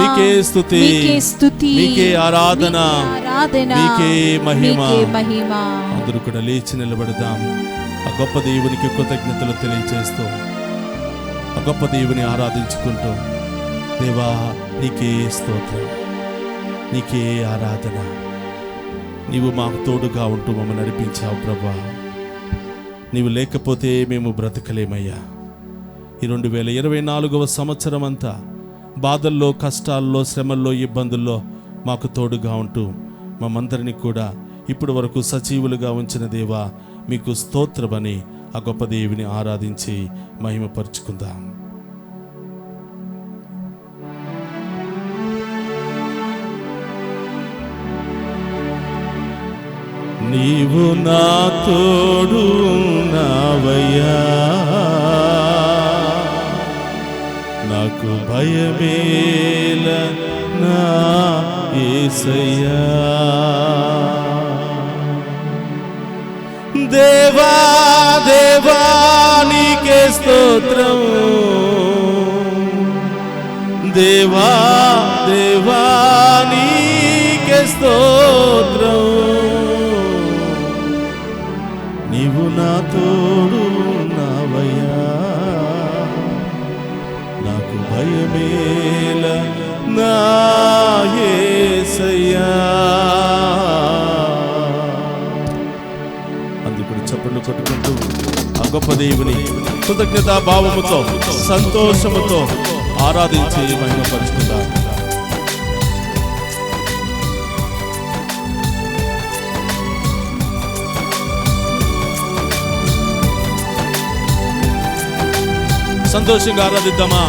మీకే స్తుతి, మీకే ఆరాధన, మీకే మహిమ. అందరూ కూడా లేచి నిలబడదాం. ఆ గొప్ప దేవునికి కృతజ్ఞతలు తెలియజేస్తూ, ఆ గొప్ప దేవుని ఆరాధించుకుంటూ, దేవా నీకే స్తోత్రం, నీకే ఆరాధన. నీవు మాకు తోడుగా ఉంటూ మమ్మల్ని నడిపించావు ప్రభా. నీవు లేకపోతే మేము బ్రతకలేమయ్యా. ఈ 2024వ సంవత్సరం అంతా బాధల్లో, కష్టాల్లో, శ్రమల్లో, ఇబ్బందుల్లో మాకు తోడుగా ఉంటూ మమ్మందరినీ కూడా ఇప్పటి వరకు సజీవులుగా ఉంచిన దేవా మీకు స్తోత్రమని ఆ గొప్ప దేవుని ఆరాధించి మహిమపరుచుకుందాం. నీవు నా తోడు నావయ్యా, నాకు భయమేల నా యేసయ్యా. దేవా దేవా నీకే స్తోత్రం, దేవా దేవా నీకే స్తోత్రం. నీవు నా తోడు నావయ్యా, నాకు భయమేల నా యేసయ్యా. చప్పట్లు కొట్టుకుంటూ ఆ గొప్ప దేవుని కృతజ్ఞతా భావముతో, సంతోషముతో ఆరాధించి మహిమపరుచుకుందాం. సంతోషంగా ఆరాధిద్దామా?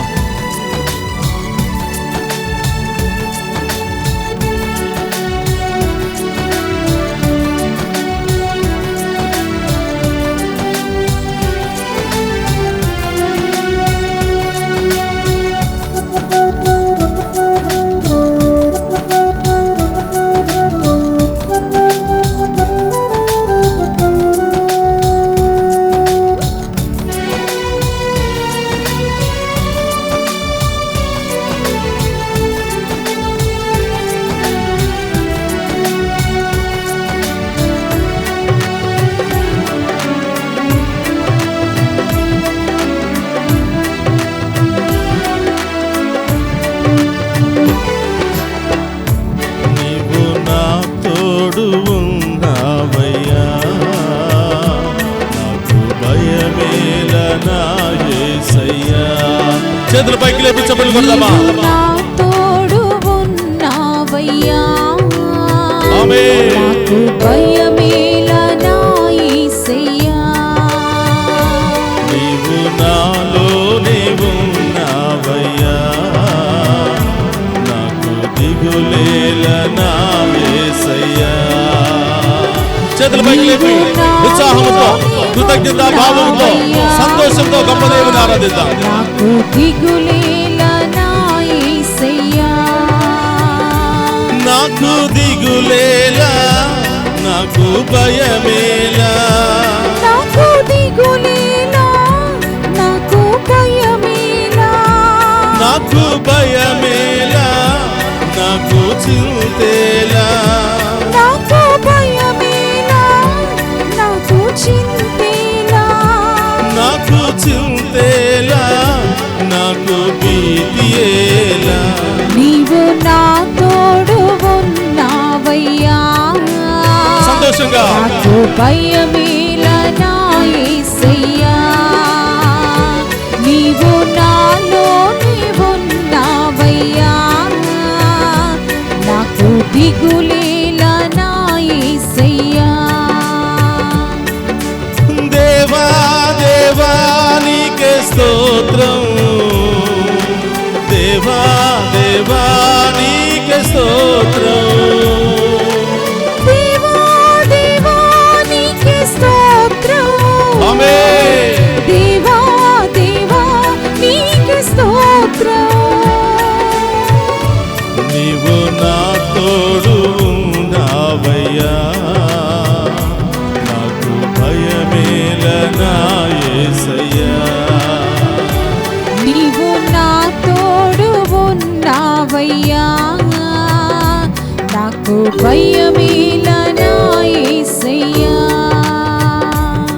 చేతులు పైకి లేపి చప్పట్లు కొడదామా? తోడు ఉన్నావయ్యా, ఆమేన్. నాకు భయమేల నా యేసయ్యా. నీవు నాలోనే ఉన్నావయ్యా, నాకు దిగులేల నా యేసయ్యా. లేపి ఉత్సాహంతో, కృతజ్ఞత భావంతో, సంతోషంతో గొప్ప దేవుని ఆరాధిద్దాం. నాకు దిగులేలా నా యేసయ్యా, నాకు దిగులేలా, నాకు భయమేలా, నాకు దిగులేలా, నాకు భయమేలా, నాకు భయమేలా, నాకు చింతేలా, నాకు భయమేలా, నాకు చింతేలా, నాకు చింతేలా, నాకు భీతియేలా. నీవు నా తోడు ఉన్నావయ్యా, సంతోషంగా నాకు భయమేలా నా యేసయ్యా, నీవు నాలోనే ఉన్నావయ్యా, నాకు దిగులేలా నా యేసయ్యా. దేవా దేవా నీకే స్తోత్రం, దేవా దేవా నీకే స్తోత్రం, దేవా దేవా నీకే స్తోత్రం, ఆమేన్. దేవా దేవా నీకే స్తోత్రం, నీవు నా తోడు ఉన్నావయ్యా, నాకు భయమేల నా యేసయ్యా. నీవు నా తోడు ఉన్నావయ్యా, నాకు భయమేలా నా యేసయ్యా.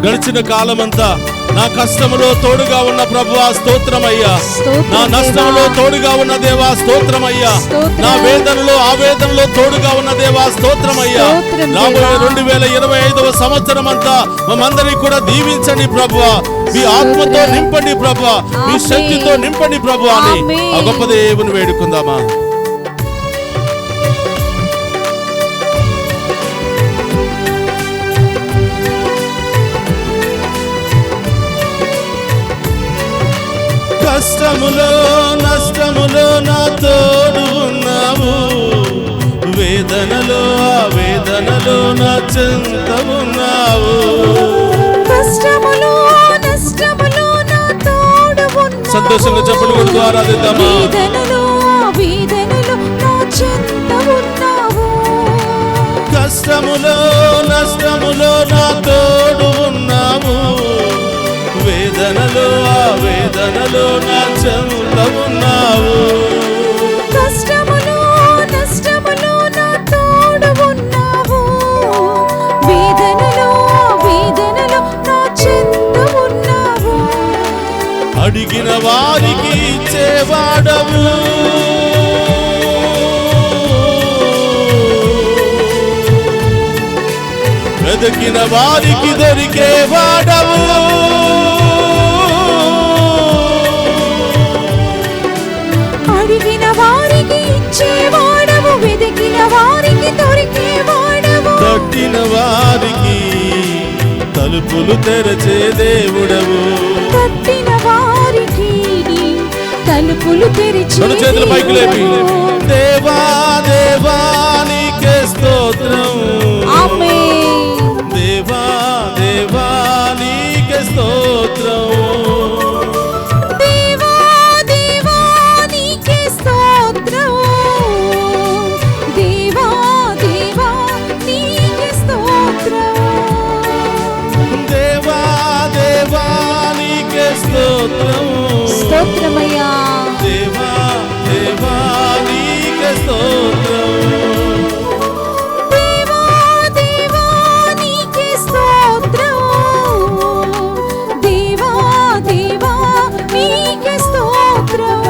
గడిచిన కాలమంతా నా కష్టములో తోడుగా ఉన్న ప్రభువా స్తోత్రమయ్యా, స్తోత్రం నా నష్టములో దేవా. తోడుగా ఉన్న దేవా స్తోత్రమయ్యా, స్తోత్రం. నా వేదనలో ఆవేదనలో తోడుగా ఉన్న దేవా స్తోత్రమయ్యా. స్తోత్రం రాబోయే దేవా. 2025వ సంవత్సరం అంతా మమ్మందరినీ కూడా దీవించండి ప్రభువా, మీ ఆత్మతో స్తోత్రం. నింపండి ప్రభువా, మీ ఆమేన్. శక్తితో నింపండి ప్రభువా అని ఆమేన్. ఆ గొప్ప దేవుని వేడుకుందామా. కష్టములో నష్టములో నా తోడు ఉన్నావు, వేదనలో ఆవేదనలో నా చెంత ఉన్నావు. కష్టములో నష్టములో నా తోడు ఉన్నావు, సంతోషంగా చప్పట్లు కొడుతూ ఆరాధిద్దామా. వేదనలో వేదనలో నా చెంత ఉన్నావు, కష్టములో నష్టములో నా తోడు ఉన్నావు, వేదనలో ఆవేదనలో నా చెంత ఉన్నావు. కష్టములో నష్టములో నా తోడు ఉన్నావు, వేదనలో వేదనలో నా చెంత ఉన్నావు, అడిగిన వారికి ఇచ్చేవాడవు, వెదకిన వారికి దొరికేవాడవు, అడిగిన వారికి ఇచ్చేవాడవు, వెదికిన వారికి దొరికేవాడవు, తట్టిన వారికి తలుపులు తెరచే దేవుడవు. తట్టిన వారికి తలుపులు తెరిచి రెండు చేతుల పైకి లేపి దేవా దేవా నీకే స్తోత్రం, ఆమేన్. దేవా దేవా నీకే స్తోత్రం, దేవా దేవా నీకే స్తోత్రం, దేవా దేవా నీకే స్తోత్రం, దేవా దేవా నీకే స్తోత్రం, స్తోత్రమయ్యా. దేవా దేవా నీకే స్తోత్రం, దేవా దేవా నీకే స్తోత్రం, దేవా దేవా నీకే స్తోత్రం,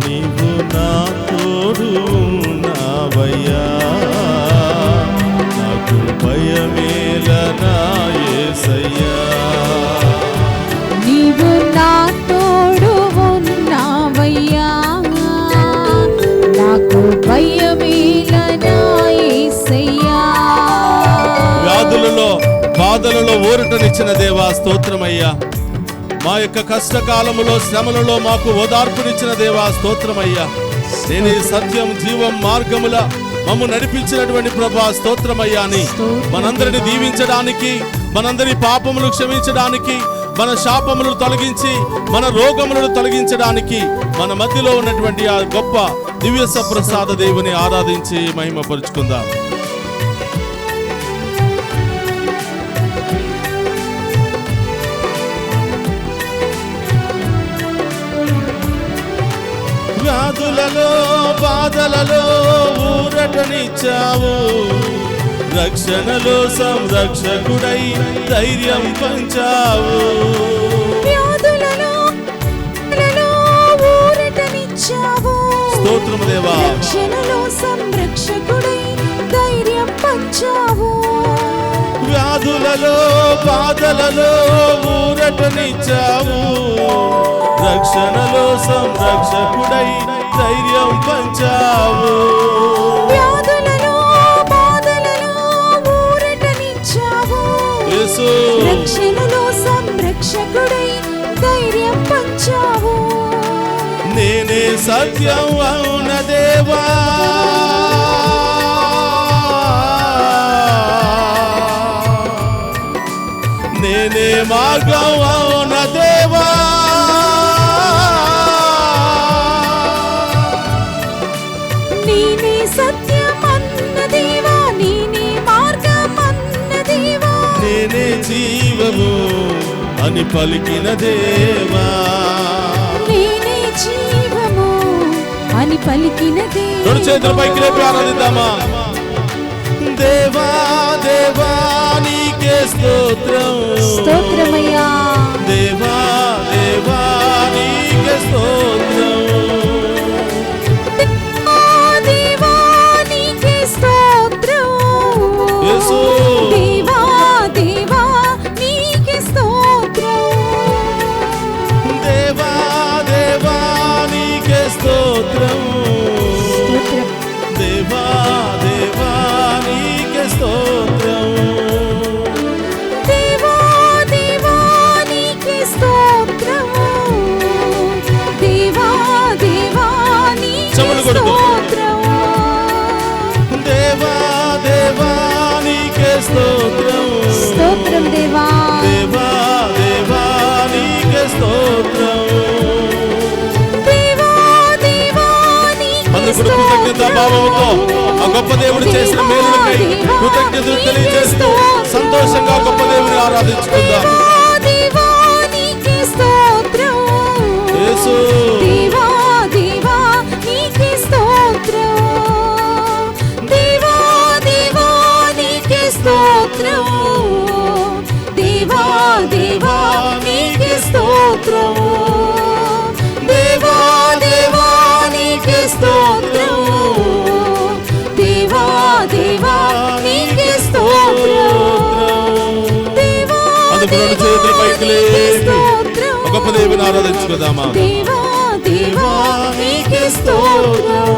నీవు నా తోడు ఉన్నావయ్యా, నాకు భయమేల నా యేసయ్యా. నీవు నా తోడు ఉన్నావయ్యా, నాకు భయమేలా నా యేసయ్యా. వ్యాధులలో బాధలలో ఊరటనిచ్చిన దేవా స్తోత్రమయ్యా, మా యొక్క కష్టకాలములో శ్రమలలో మాకు ఓదార్పునిచ్చిన దేవా స్తోత్రమయ్యా. నేనే సత్యం జీవం మార్గముల మమ్ము నడిపించినటువంటి ప్రభా స్తోత్రమయ్యా అని మనందరిని దీవించడానికి, మనందరి పాపములు క్షమించడానికి, మన శాపములను తొలగించి మన రోగములను తొలగించడానికి మన మధ్యలో ఉన్నటువంటి ఆ గొప్ప దివ్య సప్రసాద దేవుని ఆరాధించి మహిమపరుచుకుందాం. వ్యాధులలో బాధలలో ఊరటనిచ్చావు, రక్షణలో సంరక్షకుడై ధైర్యం పంచావు. వ్యాధులలో ఊరటనిచ్చావు, స్తోత్రము దేవా. రక్షణలో సంరక్షకుడై ధైర్యం పంచావు. వ్యాధులలో బాధలలో ఊరటనిచ్చావు, రక్షణలో సంరక్షకుడై ధైర్యం పంచావు. వ్యాధులలో బాధలలో ఊరటనిచ్చావు, యేసు రక్షణలో సంరక్షకుడై ధైర్యం పంచావు. నేనే సత్యం అవున దేవా, నేనే మార్గం అవున దేవా, నేనే సత్యం అన్న దేవా, నేనే మార్గం అన్న దేవా, నేనే జీవము అని పలికిన దేవా, నేనే జీవము అని పలికిన దేవా. రెండు చేతుల పైకి లేపి ఆరాధిద్దామా. దేవా దేవా నీకే స్తోత్రం, స్తోత్రమయ్యా. దేవా దేవా నీకే స్తోత్రం, దేవా నీకే స్తోత్రం, యేసు దేవా దేవా నీకే స్తోత్రం, దేవా దేవా నీకే స్తోత్రం, దేవా దేవా నీకే స్తోత్రం, దేవా దేవా నీకే స్తోత్రం, దేవా దేవా నీకే చెవులు కొడుతూ. స్తోత్రం, దేవా దేవా నీకే స్తోత్రం, స్తోత్రం దేవా. దేవా దేవా నీకే స్తోత్రం. దేవా దేవా నీకే అందుకు కృతజ్ఞత భావముతో ఆ గొప్ప దేవుడు చేసిన మేలులకై కృతజ్ఞతలు తెలియజేస్తూ సంతోషంగా గొప్ప దేవుని ఆరాధించుకుందాం. దేవా నీకే స్తోత్రం, యేసు దేవా దేవా నీకే స్తోత్రం, దేవా దేవా నీకే స్తోత్రం, దేవా దేవా నీకే స్తోత్రం, దేవా దేవా నీకే స్తోత్రం, దేవా దేవా నీకే స్తోత్రం, దేవా అందుకు రెండు చేతుల పైకి లేపి ఆ గొప్ప దేవుని ఆరాధించుకుందామా. దేవా దేవా నీకే స్తోత్రం.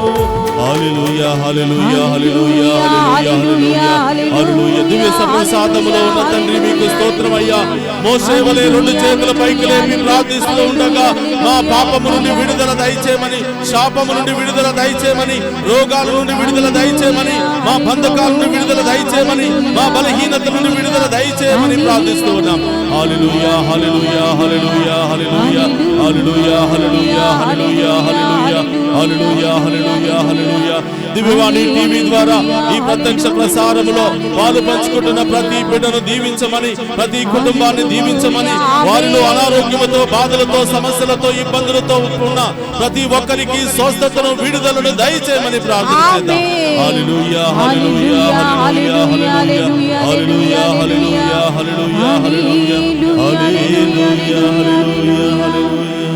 హల్లెలూయా హల్లెలూయా హల్లెలూయా హల్లెలూయా హల్లెలూయా. దివ్య సప్రసాదములో ఉన్న తండ్రి మీకు స్తోత్రమయ్యా. మోషే వలె రెండు చేతుల పైకి లేపి ప్రార్థిస్తూ ఉండగా మా పాపము నుండి విడుదల దయచేయమని, శాపము నుండి విడుదల దయచేయమని, రోగాల నుండి విడుదల దయచేయమని, మా బంధకాల నుండి విడుదల దయచేయమని, మా బలహీనత నుండి విడుదల దయచేయమని ప్రార్థిస్తూ ఉన్నాం. హల్లెలూయా హల్లెలూయా హల్లెలూయా హల్లెలూయా హల్లెలూయా హల్లెలూయా హల్లెలూయా హల్లెలూయా హల్లెలూయా హల్లెలూయా హల్లెలూయా. దివ్యవాణి టీవీ ద్వారా ఈ ప్రత్యక్ష ప్రసారములో పాలు పంచుకుంటున్న ప్రతి బిడ్డను దీవించమని, ప్రతి కుటుంబాన్ని దీవించమని, వారిలో అనారోగ్యముతో బాధలతో సమస్యలతో ఇబ్బందులతో ఉన్న ప్రతి ఒక్కరికి స్వస్థతను విడుదలను దయచేయమని ప్రార్థిస్తున్నాం. హల్లెలూయా హల్లెలూయా హల్లెలూయా హల్లెలూయా హల్లెలూయా హల్లెలూయా హల్లెలూయా హల్లెలూయా హల్లెలూయా హల్లెలూయా హల్లెలూయా.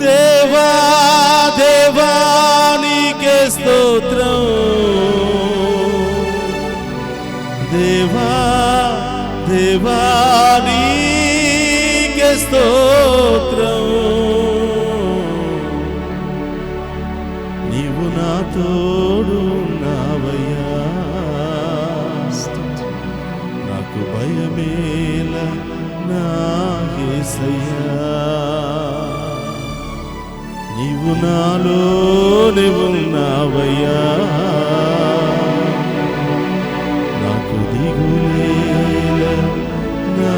దేవా దేవా నీకే స్తోత్రం, దేవా దేవా నీకే స్తోత్రం. నీవు నా తోడు ఉన్నావయ్యా, నాకు భయమేల నా యేసయ్యా. నీవు నాలోనే ఉన్నావయ్యా, నాకు దిగులేల నా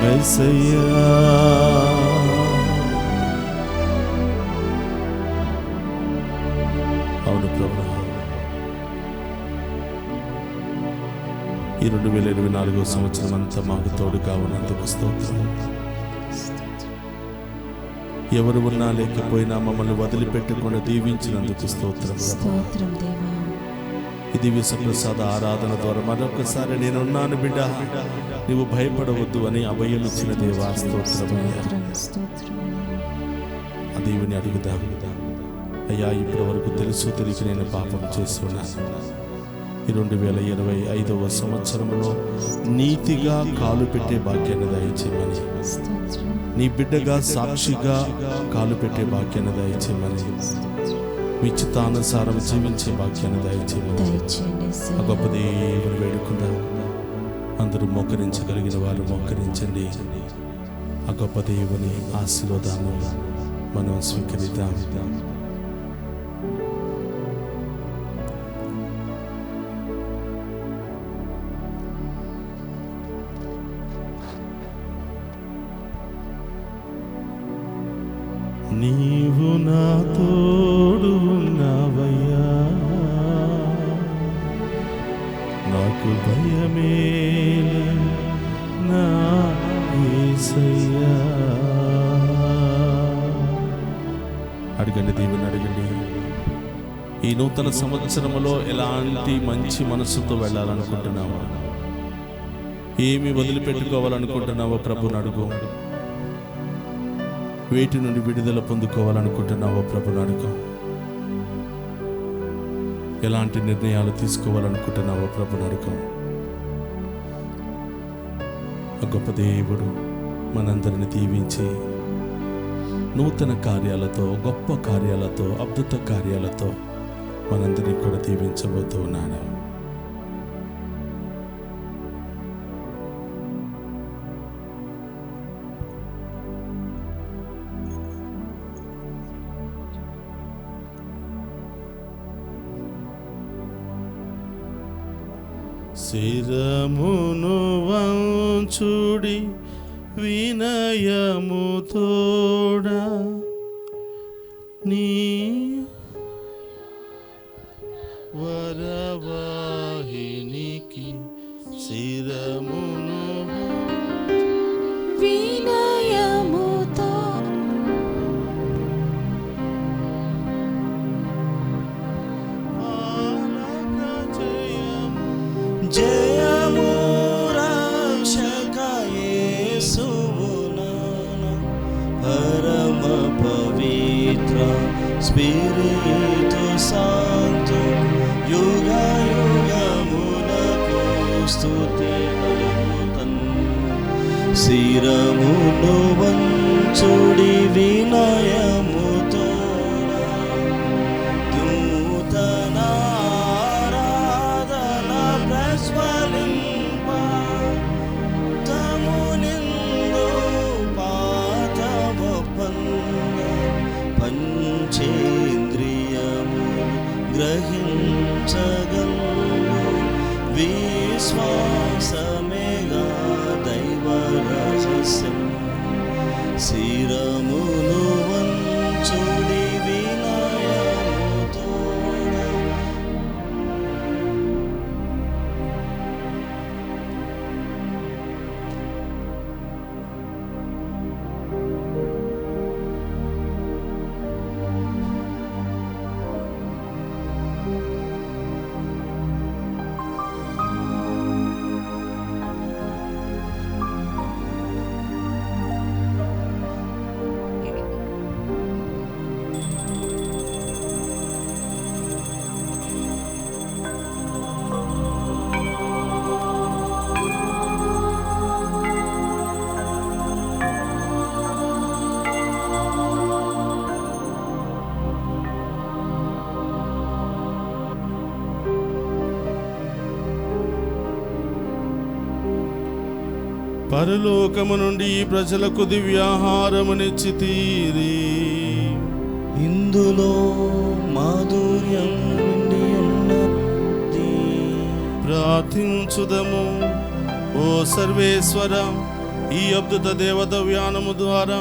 యేసయ్యా. అవును ప్రభువా, ఈ 2024 సంవత్సరం అంతా మాకు తోడుగా ఉన్నందుకు స్తోత్రం. ఎవరు ఉన్నా లేకపోయినా మమ్మల్ని వదిలిపెట్టకుండా దీవించినందుకు స్తోత్రం. ఇది విశ్వప్రసాద ఆరాధన ద్వారా మరొకసారి నేనున్నాను బిడ్డ, నీవు భయపడవద్దు అని అభయం ఇచ్చిన దేవా స్తోత్రమయ్యా. ఆ దేవుని అడుగుదాం. అయ్యా, ఇప్పటి వరకు తెలుసు తెలిసి నేను పాపం చేస్తున్నాను. ఈ 2025వ సంవత్సరంలో నీతిగా కాలు పెట్టే భాగ్యాన్ని దయచేయమని, నీ బిడ్డగా సాక్షిగా కాలు పెట్టే భాగ్యాన్ని దయచేయమని, మీ చిత్తానుసారం జీవించే భాగ్యాన్ని దయచేయమని ఆ గొప్ప దేవుని వేడుకుందాం. అందరూ మోకరించగలిగిన వారు మోకరించండి. ఆ గొప్ప దేవుని ఆశీర్వాదాన్ని మనం స్వీకరిద్దాం. నీవు నా తోడు ఉన్నావయ్యా, నాకు భయమేలే నా యేసయ్యా. అడగండి, దేవుని అడగండి. ఈ నూతన సంవత్సరంలో ఎలాంటి మంచి మనసుతో వెళ్ళాలనుకుంటున్నావా? ఏమి వదిలిపెట్టుకోవాలనుకుంటున్నావో ప్రభుని అడుగు. వేటి నుండి విడుదల పొందుకోవాలనుకుంటున్నావో ప్రభుని అడుగు. ఎలాంటి నిర్ణయాలు తీసుకోవాలనుకుంటున్నావో ప్రభుని అడుగు. ఆ గొప్ప దేవుడు మనందరిని దీవించి నూతన కార్యాలతో, గొప్ప కార్యాలతో, అద్భుత కార్యాలతో మనందరినీ కూడా దీవించబోతూ ఉన్నాడు. శిరమును వంచుడి వినయముతోడా, నీ వరవాహినికి శిరమును వినయముతో జయము రక్షక యేసువు నామమున, పరమ పవిత్ర స్పిరితు శాంతు, యుగ యుగములకు స్తుతి కలుగుతన్. శిరమును వంచుడి వినయముతో, గ్రహించగలను విశ్వాసమేగా దైవ రహస్యం. శిరమును వంచుడి వినయముతో, పరలోకము నుండి ఈ ప్రజలకు దివ్యాహారమునిచ్చితీరి. ఇందులో మాధుర్యం నిండి ఉన్నది. ప్రార్థించుదము. ఓ సర్వేశ్వర, ఈ అద్భుత దేవత వ్యానము ద్వారా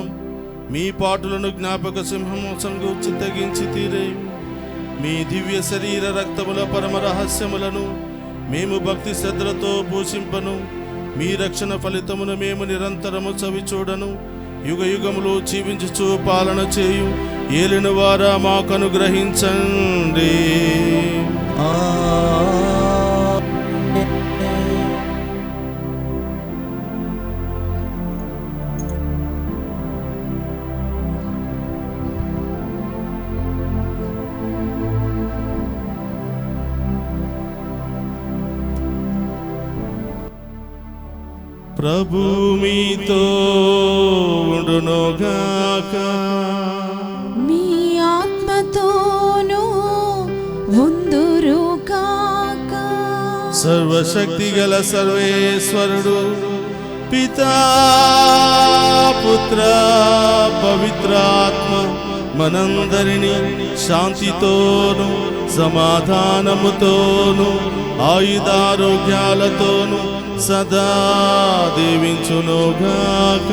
మీ పాటులను జ్ఞాపక సింహమోసంగు చిత్తగించి తీరే మీ దివ్య శరీర రక్తముల పరమ రహస్యములను మేము భక్తి శ్రద్ధలతో పూజింపను. మీ రక్షణ ఫలితమును మేము నిరంతరము చవిచూడను. యుగ యుగములు జీవించుచు పాలన చేయు ఏలిన వారా మాకు అనుగ్రహించండి. ప్రభు మీతో ఉండునుగాక. మీ ఆత్మతోనూ ఉందురుగాక. సర్వశక్తి గల సర్వేశ్వరుడు పితా పుత్ర పవిత్రాత్మ మనందరినీ శాంతితోను సమాధానముతోను ఆయుధారోగ్యాలతోను సదా దీవించునుగాక.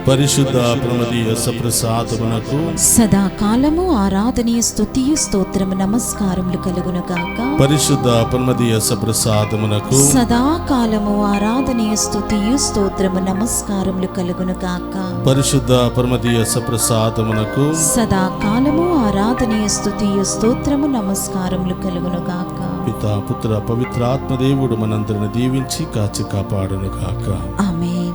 పరిశుద్ధ ప్రమదీయ సప్రసాదమునకు సదాకాలము ఆరాధనీయ స్తుతియు స్తోత్రము నమస్కారములు కలుగునుగాక. పరిశుద్ధ ప్రమదీయ సప్రసాదమునకు సదాకాలము ఆరాధనీయ స్తుతియు స్తోత్రము నమస్కారములు కలుగునుగాక. పరిశుద్ధ ప్రమదీయ సప్రసాదమునకు సదాకాలము ఆరాధనీయ స్తుతియు స్తోత్రము నమస్కారములు కలుగునుగాక. పితా పుత్ర పవిత్రాత్మ దేవుడు మనందరిని దీవించి కాచి కాపాడునుగాక. ఆమేన్.